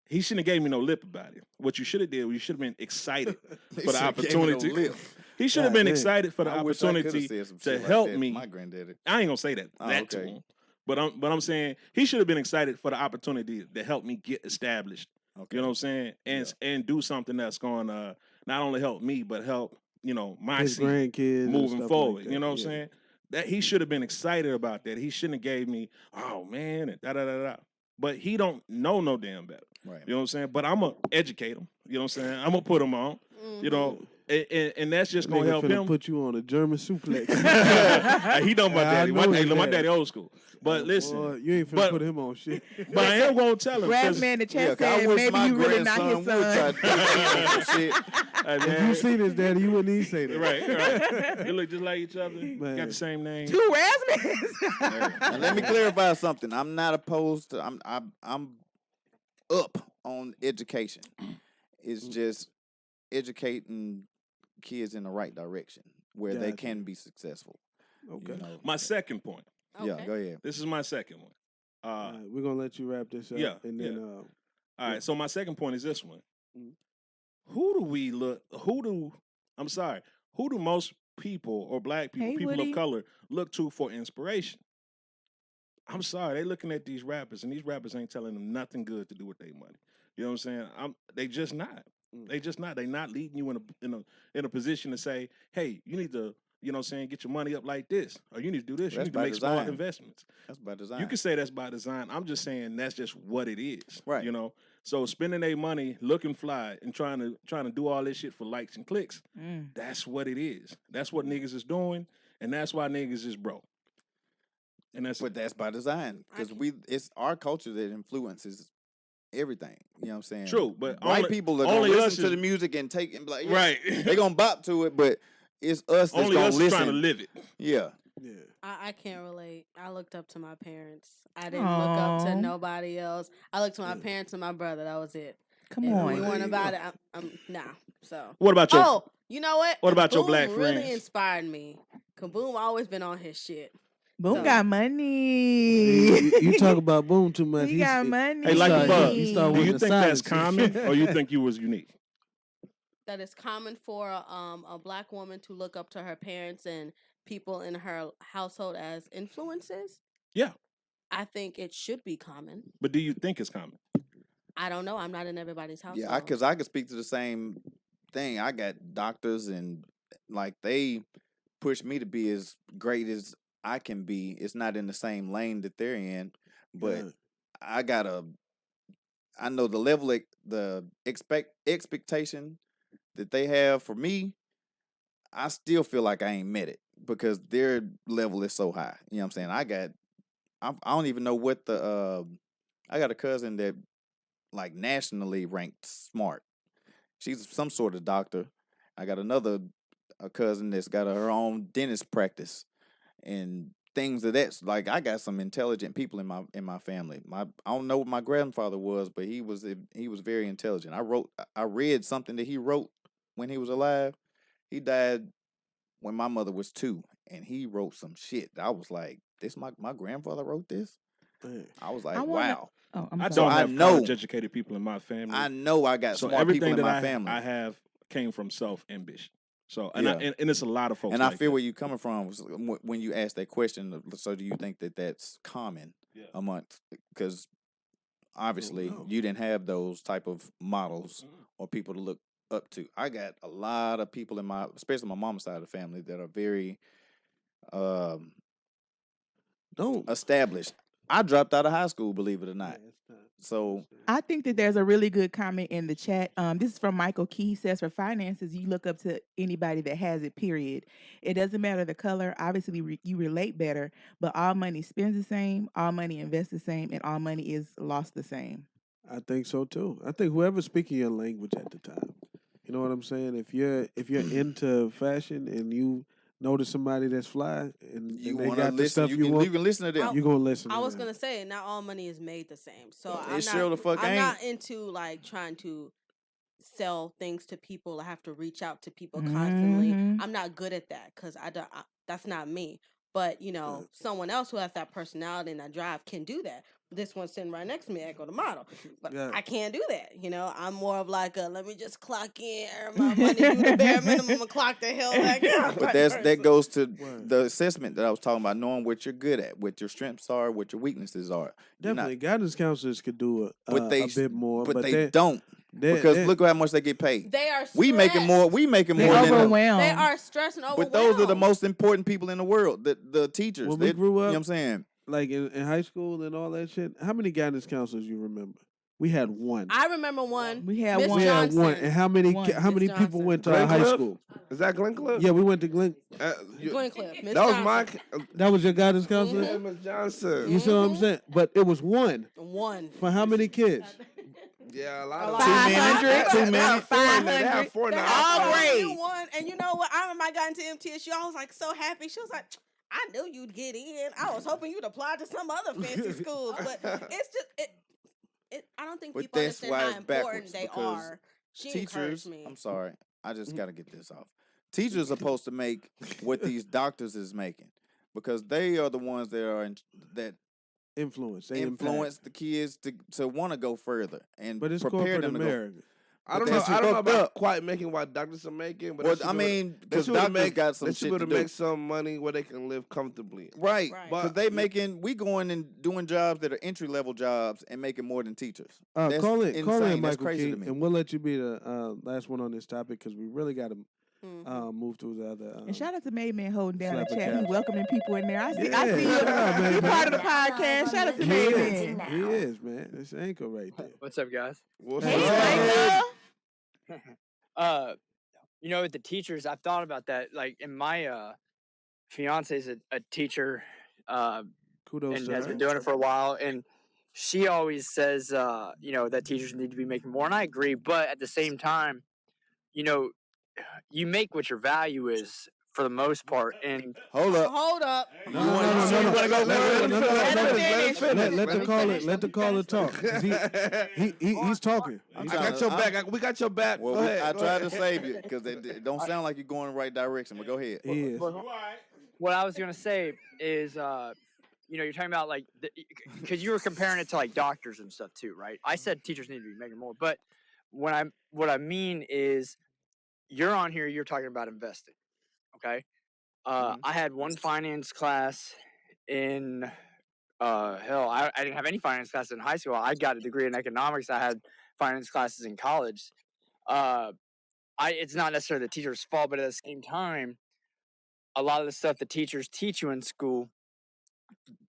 He shouldn't have gave me no lip about it. What you should have did was you should have been excited for the opportunity. He should have been excited for the opportunity to help me. My granddaddy. I ain't gonna say that to him, but I'm saying he should have been excited for the opportunity to help me get established. Okay. You know what I'm saying? And do something that's going to not only help me but help my his grandkids moving forward. Like you know what I'm saying? That he should have been excited about that. He shouldn't have gave me, oh man, and da da da da. But he don't know no damn better. Right. You know what I'm saying? But I'm going to educate him. You know what I'm saying? I'm going to put him on. And that's just going to help him. Put you on a German suplex. He know my daddy. My daddy old school. But listen. Boy, you ain't finna put him on shit. But I am going to tell him. RazzMan the chat said maybe you really not his son. If you seen his daddy, you wouldn't even say that. Right. They look just like each other. Man. Got the same name. 2 RazzMans. And let me clarify something. I'm not opposed to. I'm up on education. It's just educating kids in the right direction where they can be successful. Okay. My second point. Okay. Yeah, go ahead. This is my second one. Right, we're gonna let you wrap this up. Yeah. And then all right. So my second point is this one. Who do most people or Black people, people Woody. of color, look to for inspiration? I'm sorry, they looking at these rappers, and these rappers ain't telling them nothing good to do with their money. You know what I'm saying? They just not. They just not. They not leading you in a position to say, hey, you need to, get your money up like this, or you need to do this. You need to make smart investments. That's by design. You can say that's by design. I'm just saying that's just what it is. Right. So spending their money looking fly and trying to do all this shit for likes and clicks, that's what it is. That's what niggas is doing, and that's why niggas is broke. And that's by design because it's our culture that influences everything. You know what I'm saying? True, but white people are gonna listen to the music and take and be like, right. They gonna bop to it, but it's us that's only gonna us listen. Trying to live it. Yeah. I can't relate. I looked up to my parents. I didn't look up to nobody else. I looked to my parents and my brother. That was it. Come if on. you want about it, I'm nah. So what about your? Oh, you know what? What about your Kaboom Black really friends? inspired me. Kaboom always been on his shit. Boom got money. You talk about Boom too much. He got money. Hey, LikaBug, do you think that's common, or you think you was unique? That it's common for a Black woman to look up to her parents and people in her household as influences. Yeah. I think it should be common. But do you think it's common? I don't know. I'm not in everybody's household. Yeah, because I could speak to the same thing. I got doctors and like they push me to be as great as I can be. It's not in the same lane that they're in, but I I know the level, the expectation that they have for me. I still feel like I ain't met it because their level is so high. You know what I'm saying? I don't even know what I got a cousin that like nationally ranked smart. She's some sort of doctor. I got a cousin that's got her own dentist practice and things of that. Like I got some intelligent people in my family. I don't know what my grandfather was, but he was very intelligent. I read something that he wrote when he was alive. He died when my mother was 2, and he wrote some shit. I was like, "This my grandfather wrote this." I was like, "Wow." I So don't I have know college educated people in my family. I know I got so smart everything people in that my family. I have came from self ambition. So and Yeah. and it's a lot of folks. And like I feel that. where you coming from when you ask that question. So do you think that that's common amongst? Because obviously you didn't have those type of models or people to look up to. I got a lot of people especially my mom's side of the family, that are very established. I dropped out of high school, believe it or not. So I think that there's a really good comment in the chat. This is from Michael Key. He says, for finances, you look up to anybody that has it, period. It doesn't matter the color. Obviously, you relate better, but all money spends the same, all money invests the same, and all money is lost the same. I think so too. I think whoever's speaking your language at the time, you know what I'm saying. If you're into fashion and you notice somebody that's fly and you they want to got the listen, stuff you want, you can listen to them. you gonna listen. I to was them. gonna say, not all money is made the same. So It sure the fuck I'm ain't. not into like trying to sell things to people. I have to reach out to people constantly. I'm not good at that because that's not me. But someone else who has that personality and that drive can do that. This one sitting right next to me, Ecko the Model, but I can't do that. I'm more of like let me just clock in, earn my money, do the bare minimum, and clock the hell back out. But that goes to the assessment that I was talking about, knowing what you're good at, what your strengths are, what your weaknesses are. Definitely, guidance counselors could do a bit more, but they don't. Because look at how much they get paid. They are we making more They than them. They are stressed and overwhelmed. But those are the most important people in the world. The teachers. When we grew up, you know what I'm saying? Like in high school and all that shit. How many guidance counselors you remember? We had one. I remember one. We had Miss one. We had Johnson. one. And how many Miss people Johnson. went to our high school? Is that Glencliff? Yeah, we went to Glen. Glencliff. Miss That was Johnson. That was your guidance counselor? Yeah, Miss Johnson. You see what I'm saying? But it was one. One. For how many kids? Yeah, a lot of 500. 4 now. All grades. One, and you know what? I remember I got into MTSU. I was like so happy. She was like, I knew you'd get in. I was hoping you'd apply to some other fancy schools, but it's just I don't think people understand how important they are. She encouraged me. I'm sorry. I just got to get this off. Teachers are supposed to make what these doctors is making, because they are the ones that influence. They influence the kids to want to go further and but it's prepare corporate them America. I don't know about quite making what doctors are making, but I mean, because doctors got some shit to do. Make some money where they can live comfortably. Right. Because we going and doing jobs that are entry level jobs and making more than teachers. Call in, That's Michael crazy Key, to me. and we'll let you be the last one on this topic because we really got to move to the other. And shout out to Made Man holding down the Slap a chat. He cap. welcoming people in there. I see Yeah, you. man, You man. part of the podcast. Shout out to Made Man. He is, man. It's Anchor right there. What's up, guys? What's up? The teachers, I've thought about that. Like, in my fiance is a teacher, Kudos and to has her. been doing it for a while, and she always says, that teachers need to be making more, and I agree. But at the same time, you make what your value is for the most part. And hold up. No. Let the caller talk. 'Cause he's talking. I got your back. We got your back. Well, go ahead. I tried to save you because it don't sound like you're going in the right direction. But go ahead. He is. what I was gonna say is, you're talking about like, because you were comparing it to like doctors and stuff too, right? I said teachers need to be making more, but what I mean is, you're on here, you're talking about investing, okay? I had one finance class in hell, I didn't have any finance classes in high school. I got a degree in economics. I had finance classes in college. It's not necessarily the teacher's fault, but at the same time, a lot of the stuff the teachers teach you in school,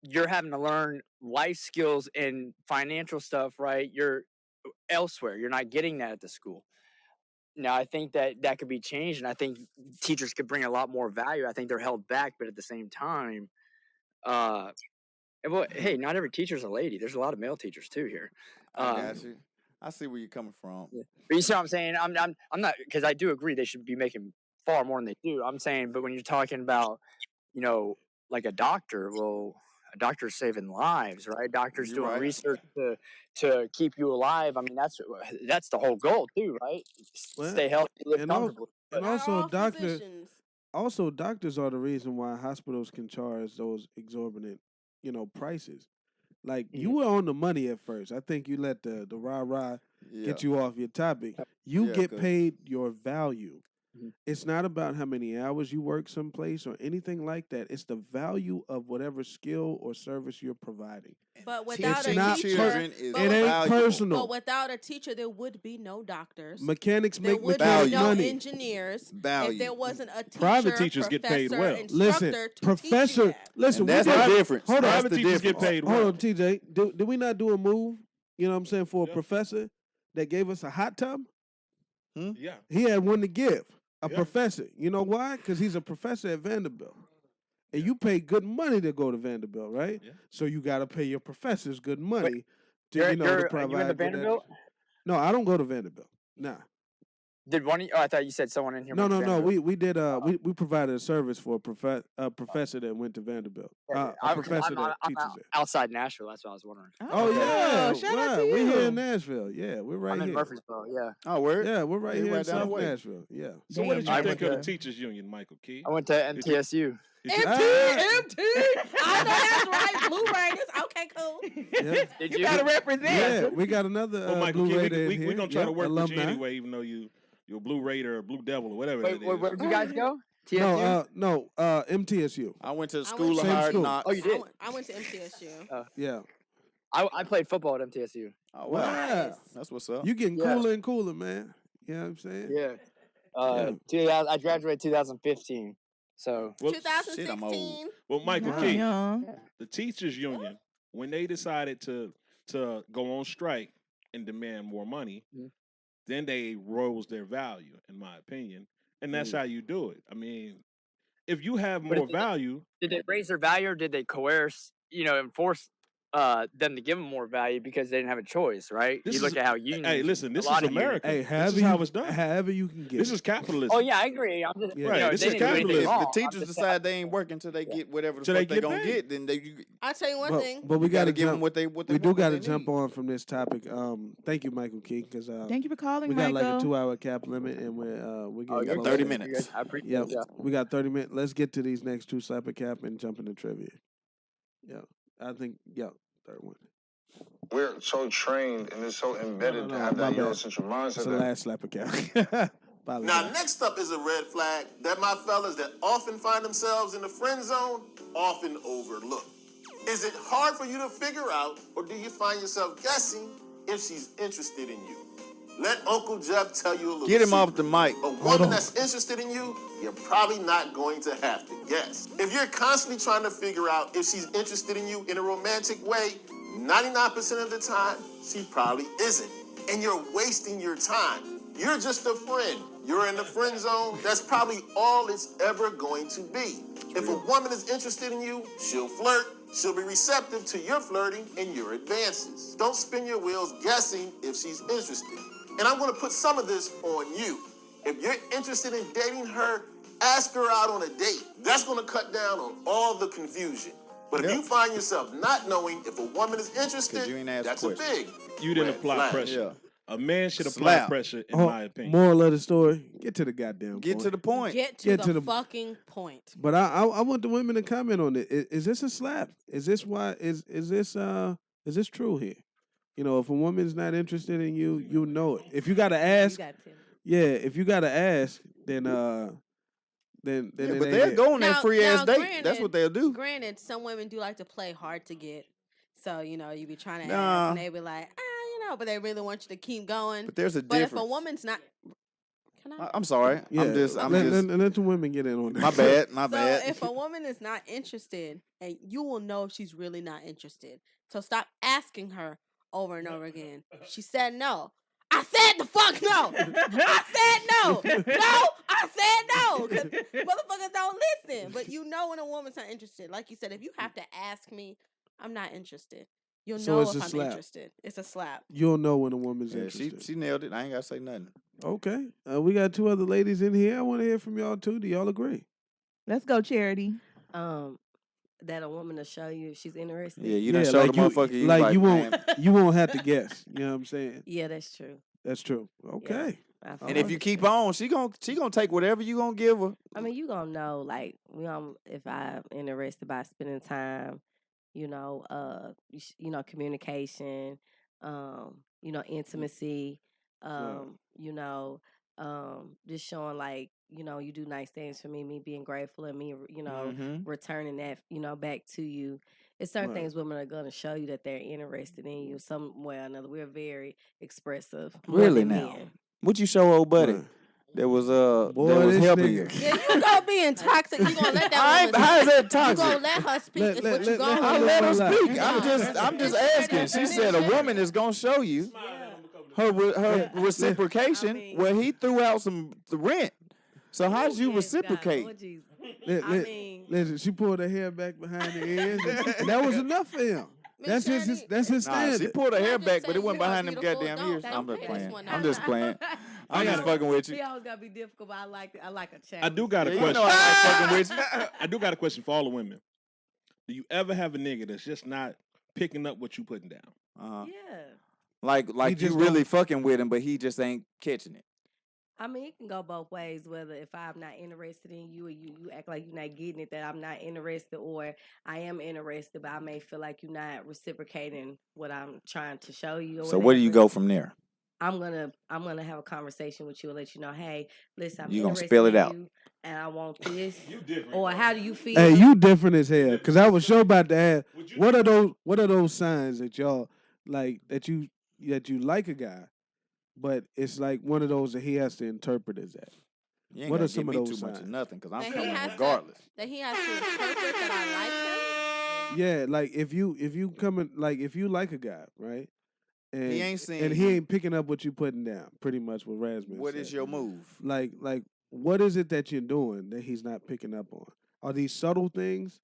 you're having to learn life skills and financial stuff, right? You're elsewhere. You're not getting that at the school. Now, I think that could be changed, and I think teachers could bring a lot more value. I think they're held back, but at the same time, well, hey, not every teacher's a lady. There's a lot of male teachers too here. I got you. I see where you're coming from. Yeah. But you see what I'm saying? I'm not, because I do agree they should be making far more than they do. I'm saying, but when you're talking about, like a doctor, well, a doctor's saving lives, right? Doctors doing research to keep you alive. I mean, that's the whole goal too, right? Well, Stay healthy, live and comfortably. and also doctors are the reason why hospitals can charge those exorbitant, prices. Like you were on the money at first. I think you let the rah-rah get you off your topic. You get paid your value. It's not about how many hours you work someplace or anything like that. It's the value of whatever skill or service you're providing. But without It ain't valuable. personal. But without a teacher, there would be no doctors. Mechanics make there mechanic would be no money. engineers. Value. If there wasn't a teacher, Private teachers get paid well. Listen, professor. Listen, that's the difference. Hold on, private teachers get paid well. Hold on, TJ. Did we not do a move? You know what I'm saying, for a professor that gave us a hot tub? Yeah. He had one to give. A professor. You know why? Because he's a professor at Vanderbilt. And you pay good money to go to Vanderbilt, right? Yeah. So you got to pay your professors good money to provide. You went to Vanderbilt? No, I don't go to Vanderbilt. Nah. Did one? I thought you said someone in here. No. We did. We provided a service for a professor that went to Vanderbilt. A professor that teaches there. Outside Nashville. That's what I was wondering. Oh yeah, shout out to you. We're here in Nashville. Yeah, we're right I'm here. in Murfreesboro. Yeah. Oh, where? Yeah, we're right here in down the South way. Nashville. Yeah. So what did you think of the teachers union, Michael Key? I went to MTSU. MT. I know that's right. Blue Raiders. Okay, cool. Yeah. Did You gotta represent. Yeah, we got another Well, Michael Blue Key, Raider in we're here. gonna try to work with you alumni. anyway, even though you're a Blue Raider or Blue Devil or whatever Wait, it is. where did you guys go? TSU? No, MTSU. I went to the I school went of to- hard school. knocks. Oh, you did? I went to MTSU. Yeah. I played football at MTSU. Oh, wow. Wow. That's what's up. You getting Yeah. cooler and cooler, man. You know what I'm saying? Yeah. I graduated 2015. So Well, 2016. well, Michael Not Key, young. the teachers union, when they decided to go on strike and demand more money, then they rose their value, in my opinion, and that's how you do it. I mean, if you have But more value, did they raise their value or did they coerce, enforce them to give them more value because they didn't have a choice, right? This You look is- at how unions. hey, listen, this a lot is of unions- America. Hey, this is how it's done. However you can get. This it. is capitalism. Oh yeah, I agree. I'm just, Yeah. Right, this they is didn't do anything capitalism. If wrong. the I'm teachers just decide they ain't working until they get whatever the Till fuck they they get gonna paid. get, then they I'll tell you one thing. But we got to give them jump. what they We want, do what got to they jump need. on from this topic. Thank you, Michael Key, because Thank you for calling, we got Michael. like a 2-hour cap limit, and we're Oh, getting you're close. 30 good. minutes. You're good. I appreciate Yeah, it. Yeah. we got 30 minutes. Let's get to these next two slapper cap and jump into trivia. Yeah, I think third one. We're so trained and it's so embedded to have my that bad. Eurocentric mindset. It's the that last slapper cap. Now, next up is a red flag that my fellas that often find themselves in the friend zone often overlook. Is it hard for you to figure out, or do you find yourself guessing if she's interested in you? Let Uncle Jeff tell you a little Get him secret. off the mic. A woman that's interested in you, you're probably not going to have to guess. If you're constantly trying to figure out if she's interested in you in a romantic way, 99% of the time, she probably isn't. And you're wasting your time. You're just a friend. You're in the friend zone. That's probably all it's ever going to be. If a woman is interested in you, she'll flirt. She'll be receptive to your flirting and your advances. Don't spin your wheels guessing if she's interested. And I'm going to put some of this on you. If you're interested in dating her, ask her out on a date. That's going to cut down on all the confusion. But if you find yourself not knowing if a woman is interested, you ain't asked that's a questions. big You didn't red apply flag. pressure. A man should apply Slap. pressure, in my opinion. Moral of the story: get to the goddamn Get point. to the point. Get Get to to the the- fucking point. But I want the women to comment on it. Is this a slap? Is this why? Is this true here? You know, if a woman's not interested in you, you know it. If you gotta ask, if you gotta ask, then Yeah, it but ain't they'll it. go on that Now- free ass now, date. That's what they'll do. Granted, some women do like to play hard to get. So, you know, you be trying to ask, and they be like, you know, but they really want you to keep going. But there's a But difference. if a woman's not... I'm sorry. Yeah, I'm just. Let the women get in on that. My bad. My So bad. if a woman is not interested, and you will know if she's really not interested. So stop asking her over and over again. She said no. I said the fuck no. I said no. No, I said no. Because motherfuckers don't listen. But you know when a woman's not interested. Like you said, if you have to ask me, I'm not interested. You'll So know it's if a I'm slap. interested. It's a slap. You'll know when a woman's interested. She nailed it. I ain't gotta say nothing. Okay. We got 2 other ladies in here. I want to hear from y'all too. Do y'all agree? Let's go, Charity. That a woman will show you if she's interested. Yeah, you done show the motherfucker. You won't. Man. You won't have to guess. You know what I'm saying? Yeah, that's true. That's true. Okay. Yeah, And if you keep on, she gonna take whatever you gonna give her. I mean, you gonna know, like, if I'm interested by spending time, you know, communication, intimacy, you know, just showing like, you know, you do nice things for me being grateful, and me, you know, returning that, you know, back to you. It's certain things women are gonna show you that they're interested in you some way or another. We're very expressive. Really now? What you show old buddy? That was that was helping you. Yeah, you gonna be in toxic. You gonna let that woman How is that toxic? You gonna let her speak. It's what you gonna I do. let her speak. I'm just asking. She said a woman is gonna show you her reciprocation where he threw out the rent. So how'd you reciprocate? Listen, she pulled her hair back behind the ears, and that was enough for him. That's his standard. She pulled her hair back, but it wasn't behind them goddamn ears. I'm just playing. I'm just playing. I'm just fucking with you. He always gotta be difficult, but I like a challenge. I do got a question. You know I like fucking with you. I do got a question for all the women. Do you ever have a nigga that's just not picking up what you putting down? Yeah. Like you really fucking with him, but he just ain't catching it. I mean, it can go both ways. Whether if I'm not interested in you, or you act like you're not getting it, that I'm not interested, or I am interested, but I may feel like you're not reciprocating what I'm trying to show you. Or So where do you go from there? I'm gonna have a conversation with you and let you know, hey, listen, I'm You gonna interested spell it in out. you, and I want this. Or how do you feel? Hey, you different as hell. Cause I was sure about to ask, what are those signs that y'all like that you like a guy, but it's like one of those that he has to interpret as that. You ain't What gotta are some give of me those too much signs? of nothing because I'm That he coming has regardless. that he has to interpret that I like him. Yeah, like if you coming like if you like a guy, right? And He ain't saying and he ain't picking up what you putting down. Pretty much what RazzMan What said. is your move? Like what is it that you're doing that he's not picking up on? Are these subtle things,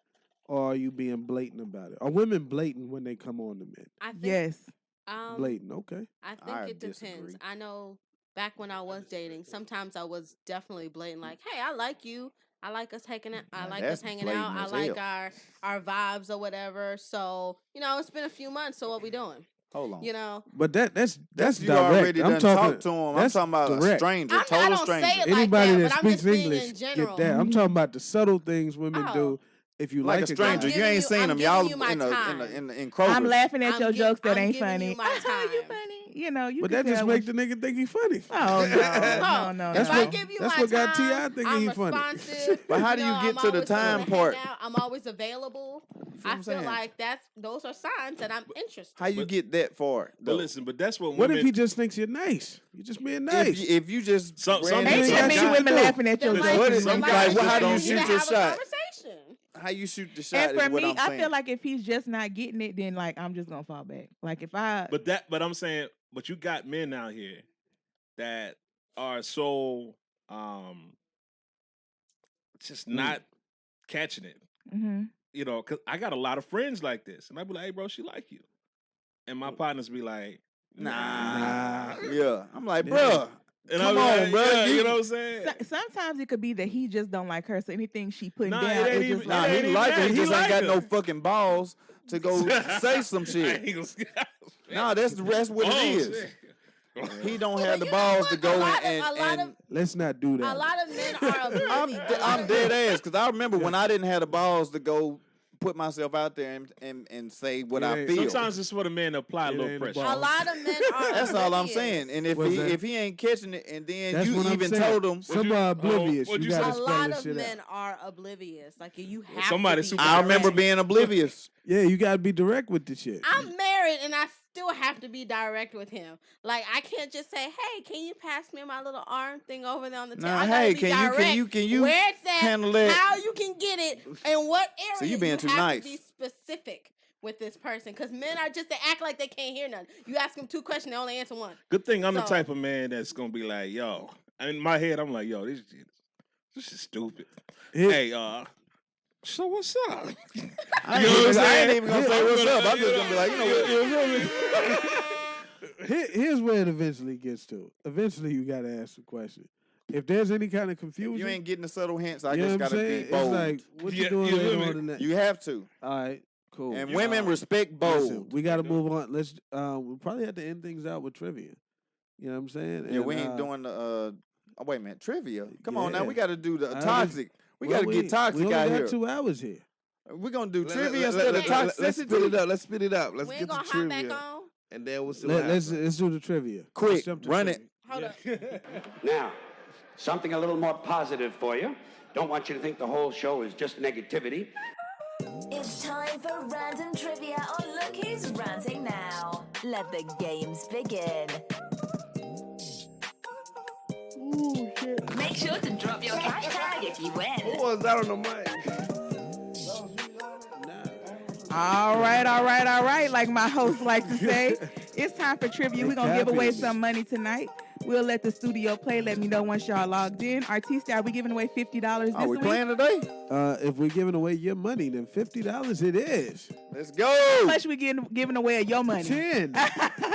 or are you being blatant about it? Are women blatant when they come on to men? I think, Yes. Blatant, okay. I think it depends. I know back when I was dating, sometimes I was definitely blatant, like, hey, I like you. I like us hanging out. I like us hanging out. I like our vibes or whatever. So, you know, it's been a few months. So what we doing? Hold on. You know. But that's you direct. already I'm done talking talked to him. I'm that's talking about direct. a stranger, I total don't stranger. say it like Anybody that, that but I'm speaks just being English in general. get that. I'm talking about the subtle things women do. If you Like like a stranger, you ain't seen him. Y'all in Kroger's. I'm laughing at your jokes that I'm ain't giving funny. you my time. You funny. You know, you But can that just tell make when the nigga think he funny. Oh no. That's If I what give you that's my what got time, T.I. thinking I'm he funny. responsive. But how do you know, get I'm to the always willing time to part? hang out. I'm always available. I what feel I'm saying? like those are signs that I'm interested. How you get that far? But listen, but that's what What women. if he just thinks you're nice? You just being nice. If you just Some ran men- into some a guys guy- women laughing at your Then jokes. What is, and like, nice. how do you need shoot to your have a shot? conversation. How you shoot the shot And for is what me, I'm I saying. feel like if he's just not getting it, then like I'm just gonna fall back. Like if I But I'm saying, but you got men out here that are so just not catching it. You know, cause I got a lot of friends like this, and I be like, "Hey, bro, she like you," and my partners be like, "Nah." Yeah, I'm like, Yeah. bruh, And come I'm on, like, bro. yeah, you know what I'm saying? sometimes it could be that he just don't like her, so anything she putting Nah, down, it ain't it's just even- Nah, like he ain't like even her. He that. just He ain't got like no her. fucking balls to go say some I shit. ain't gonna- Nah, that's what Oh, it is. shit. He don't But have the you know balls what? to go A lot and of Let's not do that. a lot of men are I'm dead ass because I remember when I didn't have the balls to go put myself out there and say what It I ain't- feel. Sometimes it's for the man to apply a It little ain't pressure. about- A lot of men are. That's all I'm oblivious. saying. And What's that? if he ain't catching it, and then That's you what I'm even saying. told him, Some are oblivious. what'd You you gotta A spell lot this of shit men out. are oblivious. Like you have Somebody to be super I remember direct. being oblivious. Yeah, you gotta be direct with the shit. I'm married and I still have to be direct with him. Like I can't just say, "Hey, can you pass me my little arm thing over there on the table?" Nah, I gotta hey, be can direct. you where it's at, handle that? how you can get it, and what area. So you being too have nice. to be specific with this person because men are just they act like they can't hear nothing. You ask them 2 questions, they only answer 1. Good thing I'm the So- type of man that's gonna be like, yo. In my head, I'm like, yo, this is stupid. Hey, so what's up? I ain't even gonna say what's up. I'm just gonna be like, you know what? Here's where it eventually gets to. Eventually, you gotta ask the question. If there's any kind of confusion, You ain't getting the subtle hints. I you know just what I'm gotta be saying? bold. It's like, what you Yeah, doing you later feel me? on tonight? You have to. All right, cool. And women respect bold. Listen, we gotta move on. Let's. We probably have to end things out with trivia. You know what I'm saying? Yeah, And, we ain't doing the. Oh, wait a minute, trivia. Come on now, yeah. we got to do the I toxic. We well, got to get toxic we only out got here. 2 hours here. We're gonna do Let- trivia let- instead let- of let- Let's toxicity. speed it up. Let's speed it up. Let's We get ain't to gonna hop back trivia, on. and then we'll see what Let's happens. do the trivia. Quick, Let's jump to run trivia. Hold up. Now, something a little more positive for you. Don't want you to think the whole show is just negativity. It's time for random trivia on Look Who's Ranting Now. Let the games begin. Ooh, shit. Make sure to drop your hashtag if you Who win. was that on the mic? All right. Like my host like to say, it's time for trivia. We're going to give away some money tonight. We'll let the studio play. Let me know once y'all logged in. Artista, are we giving away $50 this Are we week? playing today? If we're giving away your money, then $50 it is. Let's go. How much we giving away of your money? 10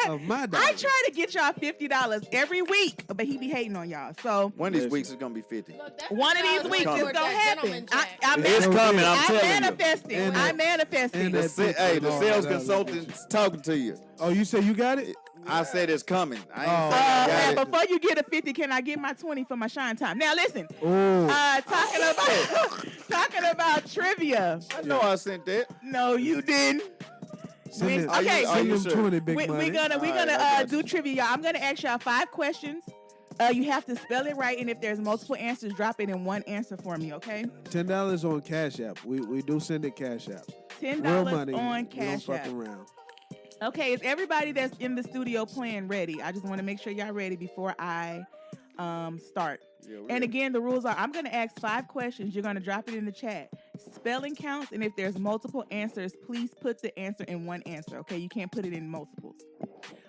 of my dollars. I try to get y'all $50 every week, but he be hating on y'all. So One of these weeks is gonna be 50. one of these weeks coming. it's gonna happen. I'm It's coming. I'm telling you. manifesting. And I'm manifesting. and that Hey, the $50 sales dollars. consultant's talking to you. Oh, you say you got it? I said it's coming. I ain't Oh. saying I And got it. before you get a 50, can I get my 20 for my shine time? Now listen, Oh. talking about trivia. I know I sent that. No, you didn't. Send them, Okay. Are you send them sure? 20 big We're money. gonna All right, I got do you. trivia, y'all. I'm gonna ask y'all 5 questions. You have to spell it right, and if there's multiple answers, drop it in one answer for me, okay? $10 on Cash App. We do send it Cash App. $10 Real money. on We don't Cash fuck App. around. Okay, is everybody that's in the studio playing ready? I just want to make sure y'all ready before I start. Yeah, we And ready. again, the rules are I'm going to ask 5 questions. You're going to drop it in the chat. Spelling counts, and if there's multiple answers, please put the answer in one answer, okay? You can't put it in multiples.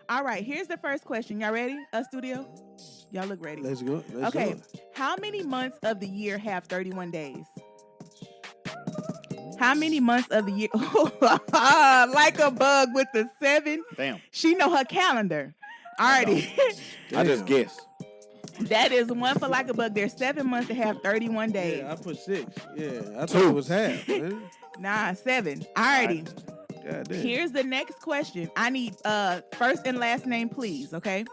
All right, here's the first question. Y'all ready, studio? Y'all look ready. Let's go. Let's Okay, go. how many months of the year have 31 days? How many months of the year? Like a bug with the 7. Damn. She know her calendar. Alrighty. I just guessed. That is 1 for like a bug. There's 7 months to have 31 days. Yeah, I put 6. Yeah, I thought 2. it was half. Man. Nah, 7. Alrighty. God damn. Here's the next question. I need first and last name, please, okay?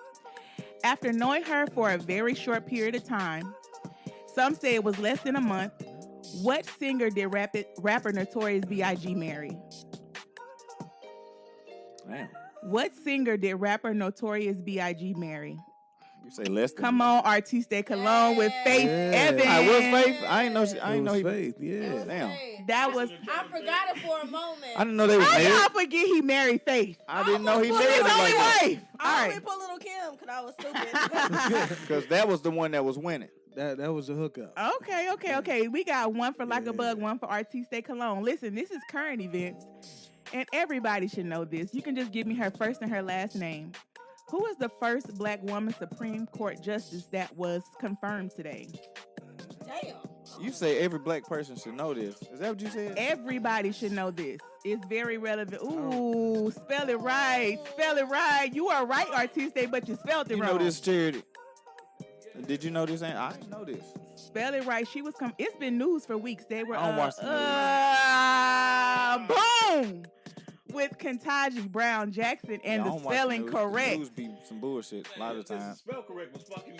After knowing her for a very short period of time, some say it was less than a month, what singer did rapper Notorious B.I.G. marry? Damn. What singer did rapper Notorious B.I.G. marry? You say less than. Come on, Artiste Cologne with Faith Yeah. Evans. I was Faith. I ain't know. I It ain't know was he. Faith. Yeah. Damn. That was. I forgot it for a moment. I didn't know they was How y'all married. forget he married Faith? I didn't know he His married His her only like that. wife. All I right. only put little Kim because I was stupid. Because that was the one that was winning. That was a hookup. Okay. We got 1 for Like a Bug, 1 for Artiste Cologne. Listen, this is current events, and everybody should know this. You can just give me her first and her last name. Who is the first Black woman Supreme Court justice that was confirmed today? Damn. You say every black person should know this. Is that what you said? Everybody should know this. It's very relevant. Ooh, spell it right. Spell it right. You are right, Artiste, but you spelled it You wrong. know this charity. Did you know this? I didn't know this. Spell it right. She was It's been news for weeks. They were I don't watch the boom. with Kentaji Brown Jackson and I the don't watch spelling news. correct. News be some bullshit a lot of the time. Spell correct was fucking.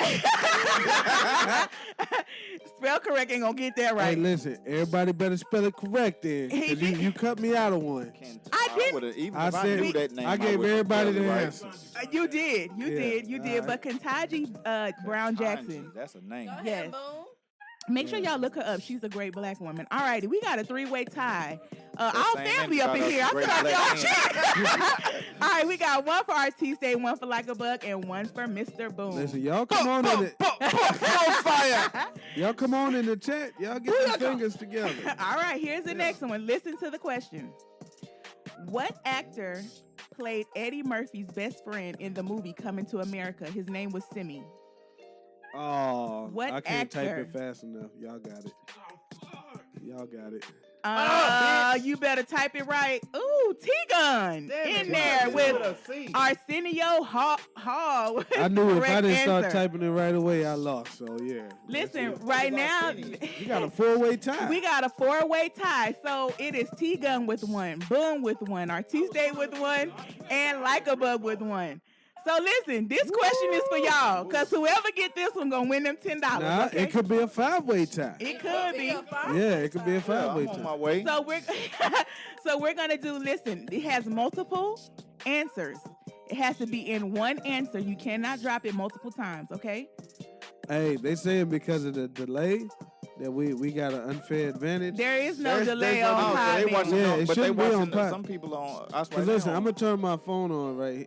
Spell correct ain't gonna get that right. Hey, listen, everybody better spell it correct then. He 'Cause you cut me out of one. I did. would've- even I if I said knew that name, I gave would've everybody spelled the it right. answer. You did. You Yeah, did. You did. alright. But Kentaji Brown Jackson. That's a name. Yes. Make sure y'all look her up. She's a great black woman. All righty, we got a 3-way tie. Our same family up in about here. us I'm great sorry, black y'all. All right, we got one for Artiste, one for LikaBug, and one for Mr. Boom. Listen, y'all come on in it. Y'all come on in the chat. Y'all get your fingers together. All right, here's the next one. Listen to the question. What actor played Eddie Murphy's best friend in the movie Coming to America? His name was Simi. Oh, What I can't type actor? it fast enough. Y'all got it. Y'all got it. You better type it right. Ooh, T-Gun in there with Arsenio Hall. I knew if I didn't start answer. typing it right away, I lost. So yeah. Listen, right now, You got a 4-way tie. we got a 4-way tie. So it is T-Gun with one, Boom with one, Artiste with one, and LikaBug with one. So listen, this question is for y'all, because whoever get this one gonna win them $10. Nah, Okay? it could be a 5-way tie. It could be. Yeah, it could be a 5-way I'm on tie. my way. So we're gonna do. Listen, it has multiple answers. It has to be in one answer. You cannot drop it multiple times. Okay. Hey, they saying because of the delay that we got an unfair advantage. There is no delay There's on no- they PodBean. watching Yeah, on, it but they shouldn't be on watching Pod. some people on us right Cause listen, now. I'm gonna turn my phone on right,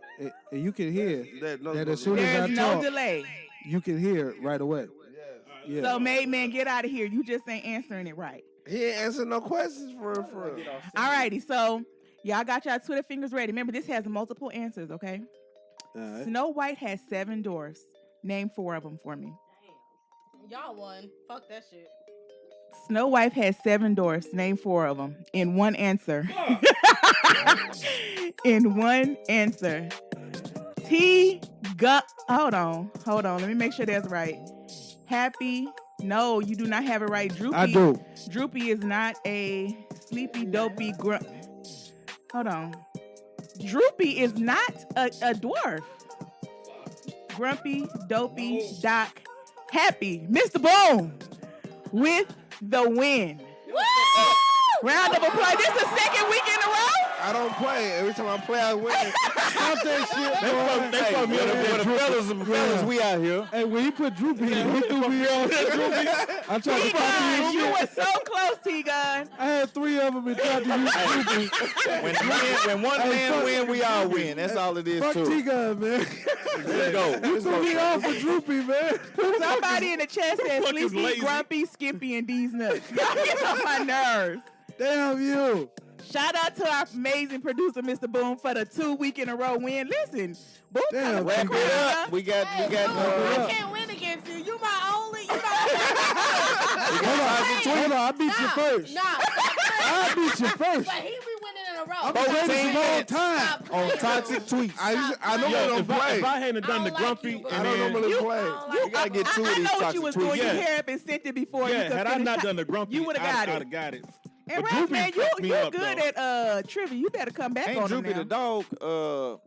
and you can hear that as soon There as is I no talk, delay. you can hear it right away. Yeah. So, Made Man, get out of here. You just ain't answering it right. He ain't answering no questions for. All righty. So, y'all got y'all Twitter fingers ready. Remember, this has multiple answers. Okay. All right. Snow White has 7 dwarfs. Name 4 of them for me. Y'all won. Fuck that shit. Snow White has 7 dwarfs. Name 4 of them in one answer. In one answer. Hold on. Let me make sure that's right. Happy. No, you do not have it right. Droopy. I do. Droopy is not a sleepy, dopey grump. Hold on. Droopy is not a dwarf. Grumpy, dopey, Doc, happy. Mr. Boom with the win. Woo! Round of applause. This is the second week in a row. I don't play. Every time I play, I win. Stop that shit. They put me on the fellas, we out here. Hey, when he put Droopy in, he threw me off. Droopy. I tried to copy T-Gun, his you shit. were so close, T-Gun. I had 3 of them and tried to use Droopy. When one man win, we all win. That's all it is Fuck too. T-Gun, man. Let's go. You threw me off for Droopy, man. Somebody in the chat said Fuck is Sleepy, lazy. Grumpy, Skippy, and D's nuts. Y'all get on my nerves. Damn you. Shout out to our amazing producer, Mr. Boom, for the 2 week in a row win. Listen, Boom, Damn, Wrap it up. We got. I can't win against you. You my only. Hold on, I beat you first. Nah. I beat you first. But he be winning in a row. I'm the greatest of all time. On toxic tweets. I normally Yo, don't if I play. hadn't done the like grumpy, you, but I and don't then, normally play. You gotta get 2 of I these know what toxic you was tweets. doing. Yeah. You hair up and sent it before. you yeah, could had I finish not top- done the grumpy, you would have got I'd it. have got it. And But Raz, Droopy man, fucked me you're up, good though. at trivia. You better come back Ain't on Droopy them the now. dog?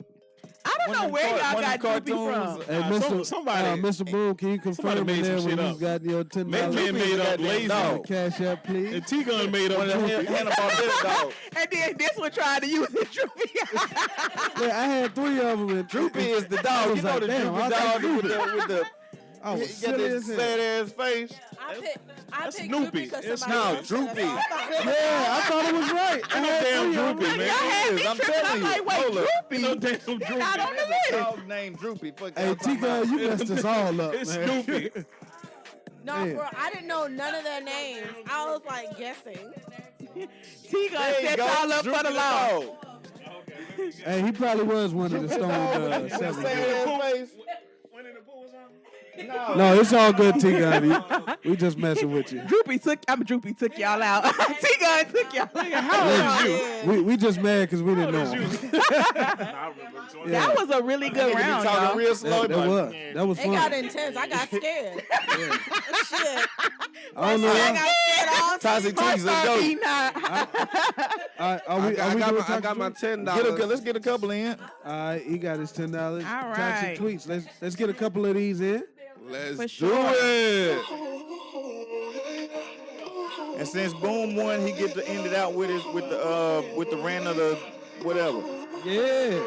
I don't know where y'all one got of them Droopy from. cartoons. Hey, somebody- Mr. Boom, can you somebody confirm made in there some when shit you up. got your $10 Man made up lazy. dog. Cash App, please? And T-Gun made up One of them Droopy. Hanna-Barbera dogs. And then this one tried to use it, Droopy. Yeah, I had 3 of them. And Droopy is the I dog. was You know like, the damn, Droopy I dog think with the I was he got silly that as hell. sad ass face. I That's picked Snoopy. Droopy because It's somebody no else said Droopy. it. Yeah, I thought it was right. I Ain't no had damn 3 of them. Droopy, man. Y'all had me I'm tripping. telling I'm you. like, wait, Hold up. Droopy? No damn Not on Droopy. the There's a list. dog named Droopy. Fuck Hey, y'all talking T-Gun, about. you messed us all up, It's man. Snoopy. No, Yeah. bro, I didn't know none of their names. I was like guessing. T-Gun There you set go. y'all up Droopy for the the law. dog. Hey, he probably was one of the Droopy the Stone dog with the seven. sad ass face. Winnie the Pooh or something? No, it's all good, T-Gun. We just messing with you. Droopy took y'all out. T-Gun took y'all out. We just mad because we didn't know him. That was a really good round, y'all. Real slow. That was It fun. got intense. I got scared. Shit. I don't know. I got scared all Toxic Tweets, let's go. I got my $10. Let's get a couple in. All right, he got his $10. All Toxic right. Tweets. Let's get a couple of these in. Let's For do sure. it. And since Boom won, he get to end it out with the rant of the whatever. Yeah.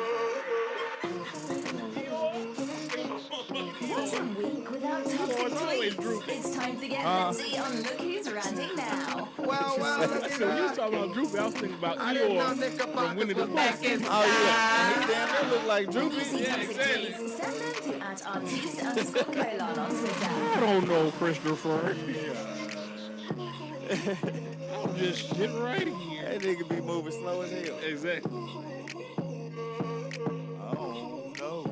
What's a week without toxic tweets? It's time to get messy on Look Who's Ranting Now. So when you was talking about Droopy, I was thinking about Eeyore from Winnie the Pooh. Oh yeah, he damn near look like Droopy. Yeah, exactly. Send them to @artiste_colon on Twitter. I don't know, Christopher. I'm just sitting right here. That nigga be moving slow as hell. Exactly. Oh no.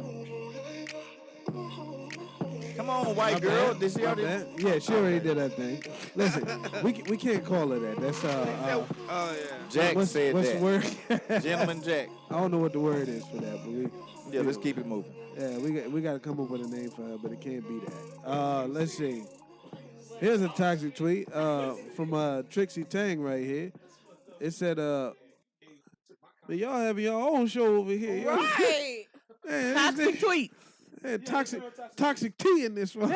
Come on, white girl. Did she already? Yeah, she already did that thing. Listen, we can't call her that. That's Jack said what's that. the word? Gentleman Jack. I don't know what the word is for that, but let's keep it moving. Yeah, we got to come up with a name for her, but it can't be that. Let's see. Here's a toxic tweet from Trixie Tang right here. It said, "Man, y'all have your own show over here. Right. Man, Toxic tweets. Hey, toxic tea in this one."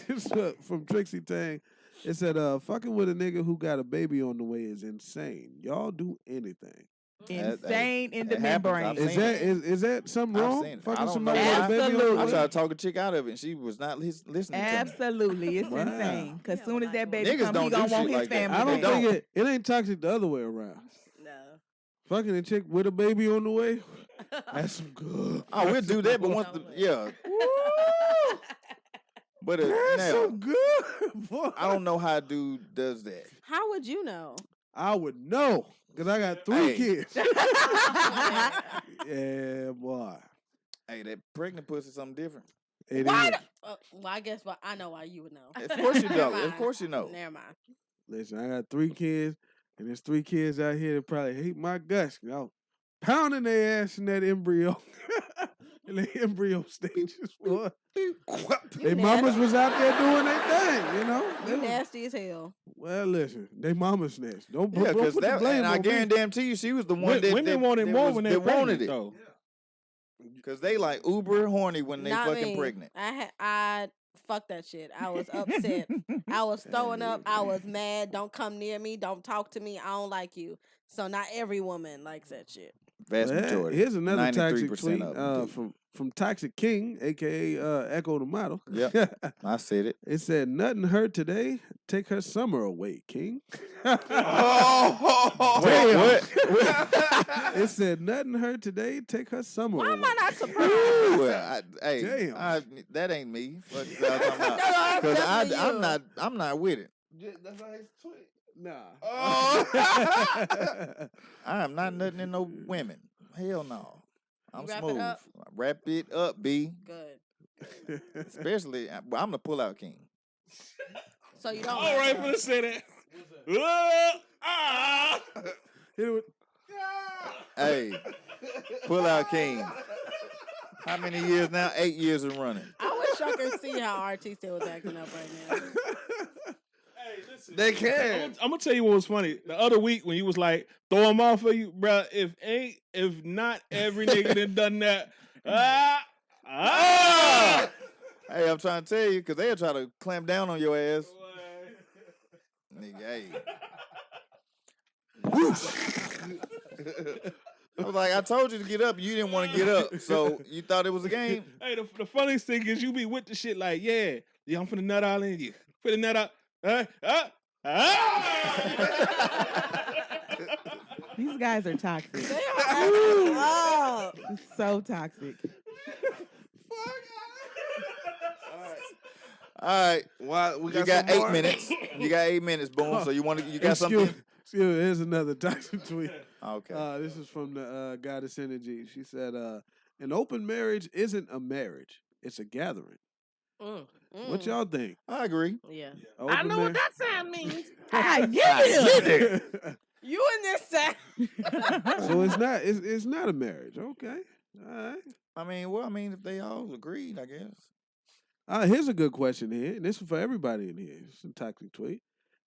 It's from Trixie Tang. It said, "Fucking with a nigga who got a baby on the way is insane. Y'all do anything." Insane in the happens. membrane. I've Is seen that is that something I've wrong? seen it. I Fucking don't somebody know. with a baby on the Absolutely. I way? tried to talk a chick out of it, and she was not listening to me. Absolutely. It's Wow. insane. Because soon as that baby Niggas comes, don't he do gonna shit want his like that. family I don't back. think it ain't toxic the other way around. No. Fucking a chick with a baby on the way. That's some good. Oh, we'll do that, but once but That's now, so good. Boy. I don't know how a dude does that. How would you know? I would know because I got 3 Hey. kids. Yeah, boy. Hey, that pregnant pussy is something different. It Why? is. Well, I guess I know why you would know. Of course you Never know. mind. Of course you know. Never mind. Listen, I got 3 kids, and there's 3 kids out here that probably hate my guts. Y'all pounding their ass in that embryo. In the embryo stages, boy. They mamas was out there doing their thing, you know. You nasty as hell. Well, listen, they mama snatched. Don't Yeah, put the blame and I on me. guarantee you, she was the one that Women wanted more when they wanted it. though. Because they like uber horny when they Not fucking me. pregnant. I fuck that shit. I was upset. I was throwing up. I was mad. Don't come near me. Don't talk to me. I don't like you. So not every woman likes that shit. Vast Well, majority. Here's another toxic 93% tweet of them do. from Toxic King, aka Ecko The Model. Yep, I said it. It said, "Nothing hurt today. Take her summer away, King." Oh, wait, what? It said, "Nothing hurt today. Take her summer Why away." am I not surprised? Damn. That ain't me. What y'all talking about? No, that's definitely you. I'm not with it. That's not his tweet. Nah. I am not nothing in no women. Hell no. I'm wrap it smooth. up? Wrap it up, B. Good. Especially, I'm the pull-out king. So you don't. All right, let's say that. Hey, pull-out king. How many years now? 8 years of running. I wish y'all could see how RT still was acting up right now. They can. I'm gonna tell you what was funny. The other week when you was like, throw them off for you, bro. If not every nigga done that. Hey, I'm trying to tell you, because they'll try to clamp down on your ass. Nigga, hey. Whoosh. I was like, I told you to get up. You didn't want to get up. So you thought it was a game? Hey, the funniest thing is you be with the shit like, yeah, I'm finna nut all in you. Finna nut out. These guys are toxic. They are It's so toxic. All right. Well, we got you got some 8 more? minutes. You got 8 minutes, boom. So you got something? Excuse me, here's another toxic tweet. Okay. This is from the Goddess Energy. She said, "An open marriage isn't a marriage. it's a gathering. Mm. What y'all think? I agree. Yeah. Open I know what mar- that sound means. I get it. You in this side. So it's not a marriage. Okay. All right. I mean, if they all agreed, I guess. Here's a good question here, and this is for everybody in here. It's a toxic tweet.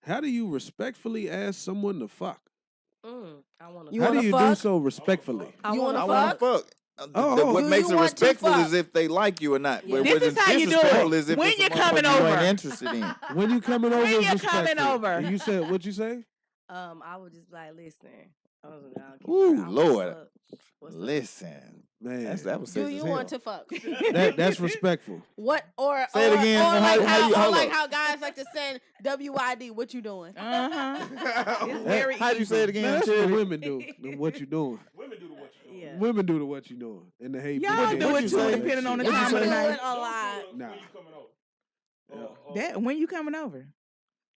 How do you respectfully ask someone to fuck? I want How do you do so respectfully? You want I to want to fuck? fuck. What Do makes you it want to respectful fuck? is if they like you or not. Yeah. But This is how you do disrespectful it. is if When it's a you coming motherfucker you over. ain't interested in. When you coming over, When is you coming respectful. over. And you said what you say? I would just be like, listen. I don't care. Ooh, I wanna Lord. fuck. What's up? Listen. Man, That was Do sex you as hell. want to fuck? that's respectful. What or Say it again. Or like How you- how, or hold like up. how guys like to send WID. What you doing? It's very How'd you say it easy. again, That's what Cherry? women do. The what you doing? Women do the what you doing. Yeah. Women do the what you doing. And the hate. Y'all bitch. do What'd it you too, say? depending on the What'd you time of the say? Do night. it a lot. Nah. When you coming over. That when you coming over.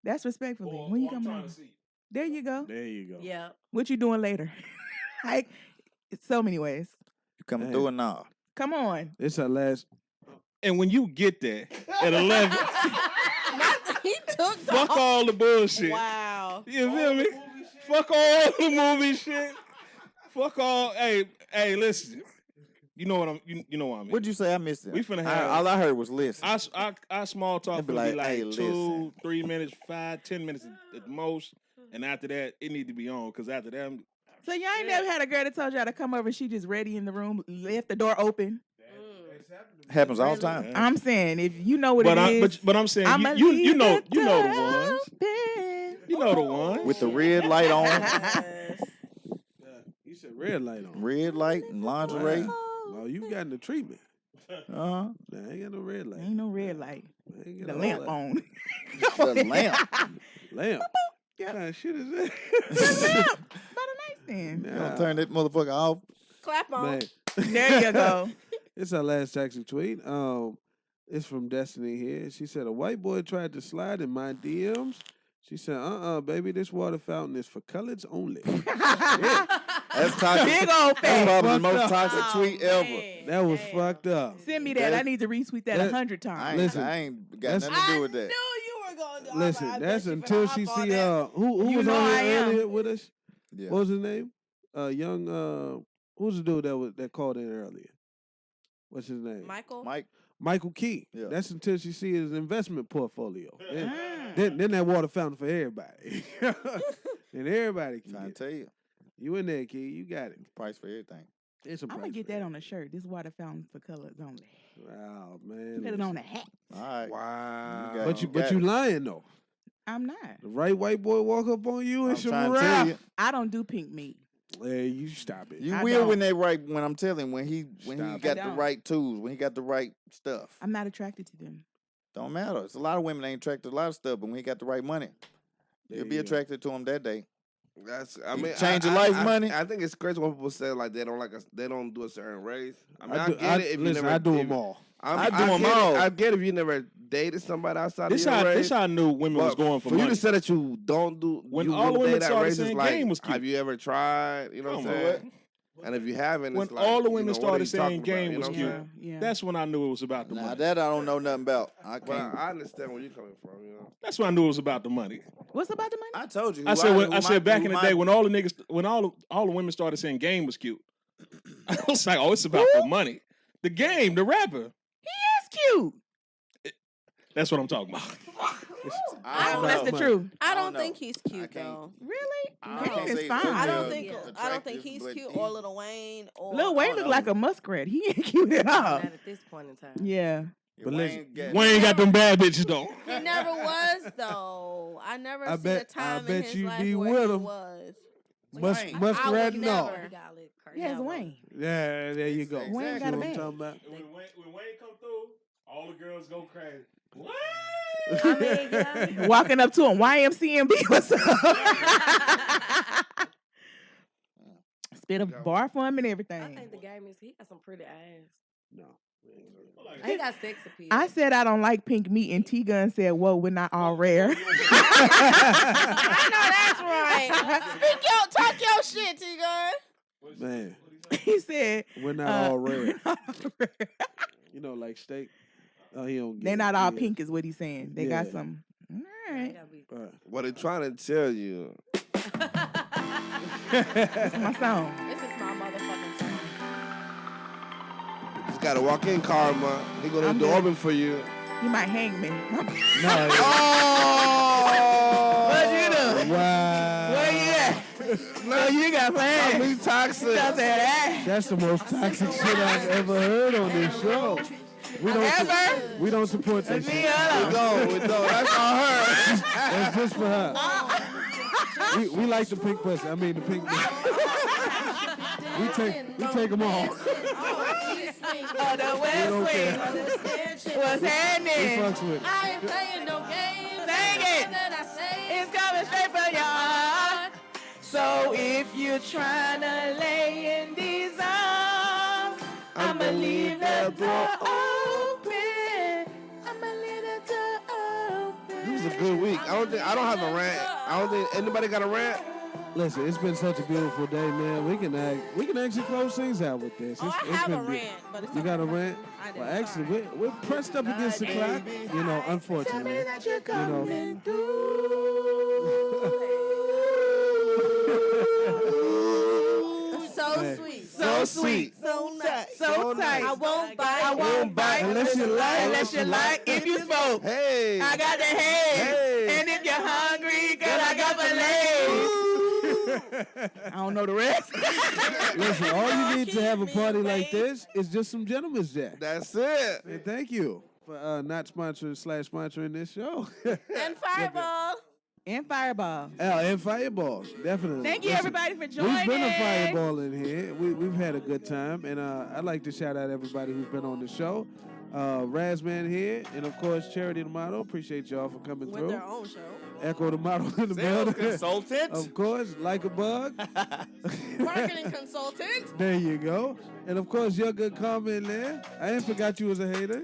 That's respectfully. When you I'm coming trying over. to see. There you go. There you go. Yeah. What you doing later? Like, it's so many ways. You coming Hey. through or not? Come on. It's our last. And when you get there at 11, He took the fuck all the bullshit. Wow. You feel me? Fuck all the movie shit. Fuck all. Hey, listen. You know what I'm. You know what I mean. What'd you say? I missed it. We finna have. All I heard was listen. Our small talk It'd be finna be like, like hey, 2, 3 minutes, 5, 10 minutes at the most, and after that, it need to be on. Cause after that, So y'all ain't never had a girl that told y'all to come over. She just ready in the room, left the door open. Happens all the time. I'm saying if you know what but it is. but I'm saying I'ma you leave know the you know the door ones. open. You know the ones. With the red light on, You said red light on. red light and lingerie. Well, you got the treatment. Uh-huh. Nah, I ain't got no red light. Ain't no red light. I ain't got The no lamp light. on. The lamp. Lamp. What kind of shit is that? The lamp by the nightstand. You don't turn that motherfucker off. Clap on. Man. There you go. It's our last taxi tweet. It's from Destiny here. She said a white boy tried to slide in my DMs. She said, baby, this water fountain is for coloreds only. That's toxic. Big old That's fat. probably the Fucked most up. toxic tweet ever. Man, That was damn. fucked up. Send me that. I need to retweet that 100 I times. ain't, Listen, I ain't got that's- nothing to I do with knew that. you were going to. Listen, I bet that's you until finna she hop on see that. who You was know on I here am. earlier with us? Yeah. What was his name? Young who's the dude that called in earlier? What's his name? Michael. Michael Key. Yeah. That's until she see his investment portfolio. Then, Ah. then that water fountain for everybody. And everybody can Trying get to it. tell you. You in there, Key. You got it. Price for everything. It's a I'm price gonna get for that it. on a shirt. This water fountain for colors only. Wow, man. Put it on a hat. All right. Wow. got- But you got it. lying though. I'm not. The right white boy walk up on you and I'm some trying to tell you. rap. I don't do pink meat. Hey, you stop it. You I will don't. when they right. When I'm telling him, when he Stop. got I the don't. right tools, when he got the right stuff. I'm not attracted to them. Don't matter. It's a lot of women ain't attracted to a lot of stuff, but when he got the right money, There you'll you be go. attracted to him that day. That's. I You mean, change your life money? I think it's crazy when people say like they don't like us. They don't do a certain race. I mean, I, do- get it if listen, you never. I do if- them all. I do get 'em it- all. I get if you never dated somebody outside This of your race. this how I knew women was but going for you money. to say that you don't do When you all the wouldn't women date that started race is saying like, game was cute. have you ever tried? You know Come what I'm on. saying? And if you haven't, When it's like, all the you women know, what are started you saying talking about? game You was know what cute, I'm saying? Yeah. that's when I knew it was about the Nah, money. that I don't know nothing about. I But can't. I understand where you're coming from. You know. That's when I knew it was about the money. What's about the money? I told you. I said back in the day when all the niggas, when all the women started saying game was cute, I was like, oh, it's about the money. The game, the rapper. That's cute. That's what I'm talking about. I don't- That's the truth. I I don't don't know. think he's I cute can't- though. Really? I Game can't is say fine. I don't ugly think or I don't attractive, think he's but cute or Lil Wayne or Lil Wayne look like a muskrat. He ain't cute at all. Not at this point in time. Yeah. But listen, Wayne got them bad bitches though. He never was though. I never seen a time in his you life be where with he him. was. Wayne. Muskrat, would no. never. Yes, Wayne. Yeah, there you go. Wayne See got a what I'm bag. talking about? When Wayne come through, all the girls go crazy. What? I mean, yeah. Walking up to him, YMCMB, what's up? Spit a bar for him and everything. I think the game is he got some pretty ass. No. He got sex appeal. I said I don't like pink meat, and T Gun said, "Whoa, we're not all rare." I know that's right. Talk your shit, T-Gun. Man, He said, we're not all we're rare. not all rare. You know, like steak. Oh, he don't get They're it. not all Yeah. pink, is what he's saying. They got Yeah. some. All right. What they trying to tell you? That's my song. This is my motherfucking song. Just gotta walk in, Karma. He gonna I'm do good. open for you. You might hang me. No. What you do? Wow. Where you at? No, you got plans. I'm toxic. That's the most toxic shit I've ever heard on this show. We don't support that shit. We don't. That's on her. That's just for her. We like the pink pussy. I mean the pink pussy. we take them all. Oh, the West Wing. What's We happening? fucks with it. I ain't playing no games. Sing it. That I say. It's coming straight from your heart. So if you're trying to lay in these arms, I'ma leave the door open. I'ma leave the door open. This was a good week. I don't have a rant. I don't think anybody got a rant. Listen, it's been such a beautiful day, man. We can actually close things out with this. Oh, I it's have been a rant, but it's you got a rant? I did. Well, actually, we're pressed up against the clock. You know, unfortunately. You know. So Hey. sweet. So sweet. So nice. So tight. I won't bite. I won't bite Unless you like. Unless you like. If you smoke, Hey. I got the hay. Hey. And if you're hungry, girl, I got the legs. I don't know the rest. Listen, all you need to have a party like this is just some gentlemen's jack. That's it. And thank you for not sponsoring this show. And Fireball. And Fireball. And fireballs, definitely. Thank you, Listen, everybody, for joining. We've been a fireball in here. We've had a good time, and I'd like to shout out everybody who's been on the show. RazzMan here, and of course, Charity the Model. Appreciate y'all for coming With through. their own show. Ecko the Model in the Sales building. consultant. Of course, LikaBug. Marketing consultant. There you go. And of course, YourGoodKarma in there. I ain't forgot you was a hater.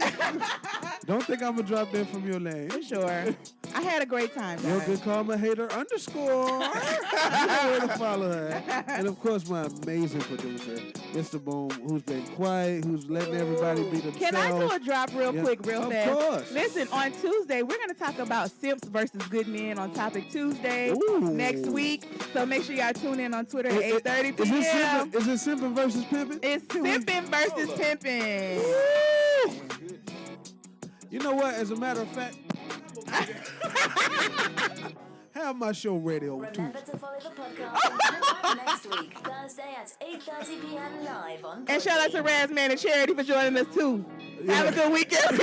Don't think I'm gonna drop that from your name. For sure. I had a great time, guys. YourGoodKarma hater _ You know where to follow her. And of course, my amazing producer, Mr. Boom, who's been quiet, who's letting everybody be themselves. Can I do a drop real quick, real fast? Of course. Listen, on Tuesday, we're going to talk about simps versus good men on Topic Tuesday next week. So make sure y'all tune in on Twitter at 8:30 p.m. Is it simping versus pimping? It's simping versus pimping. You know what? As a matter of fact, have my show ready on Tuesday. Remember to follow the podcast and next week, Thursday at 8:30 p.m. live on And shout out to RazzMan and Charity for joining us too. Have a good weekend.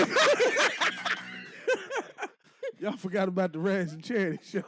Y'all forgot about the Razz and Charity show.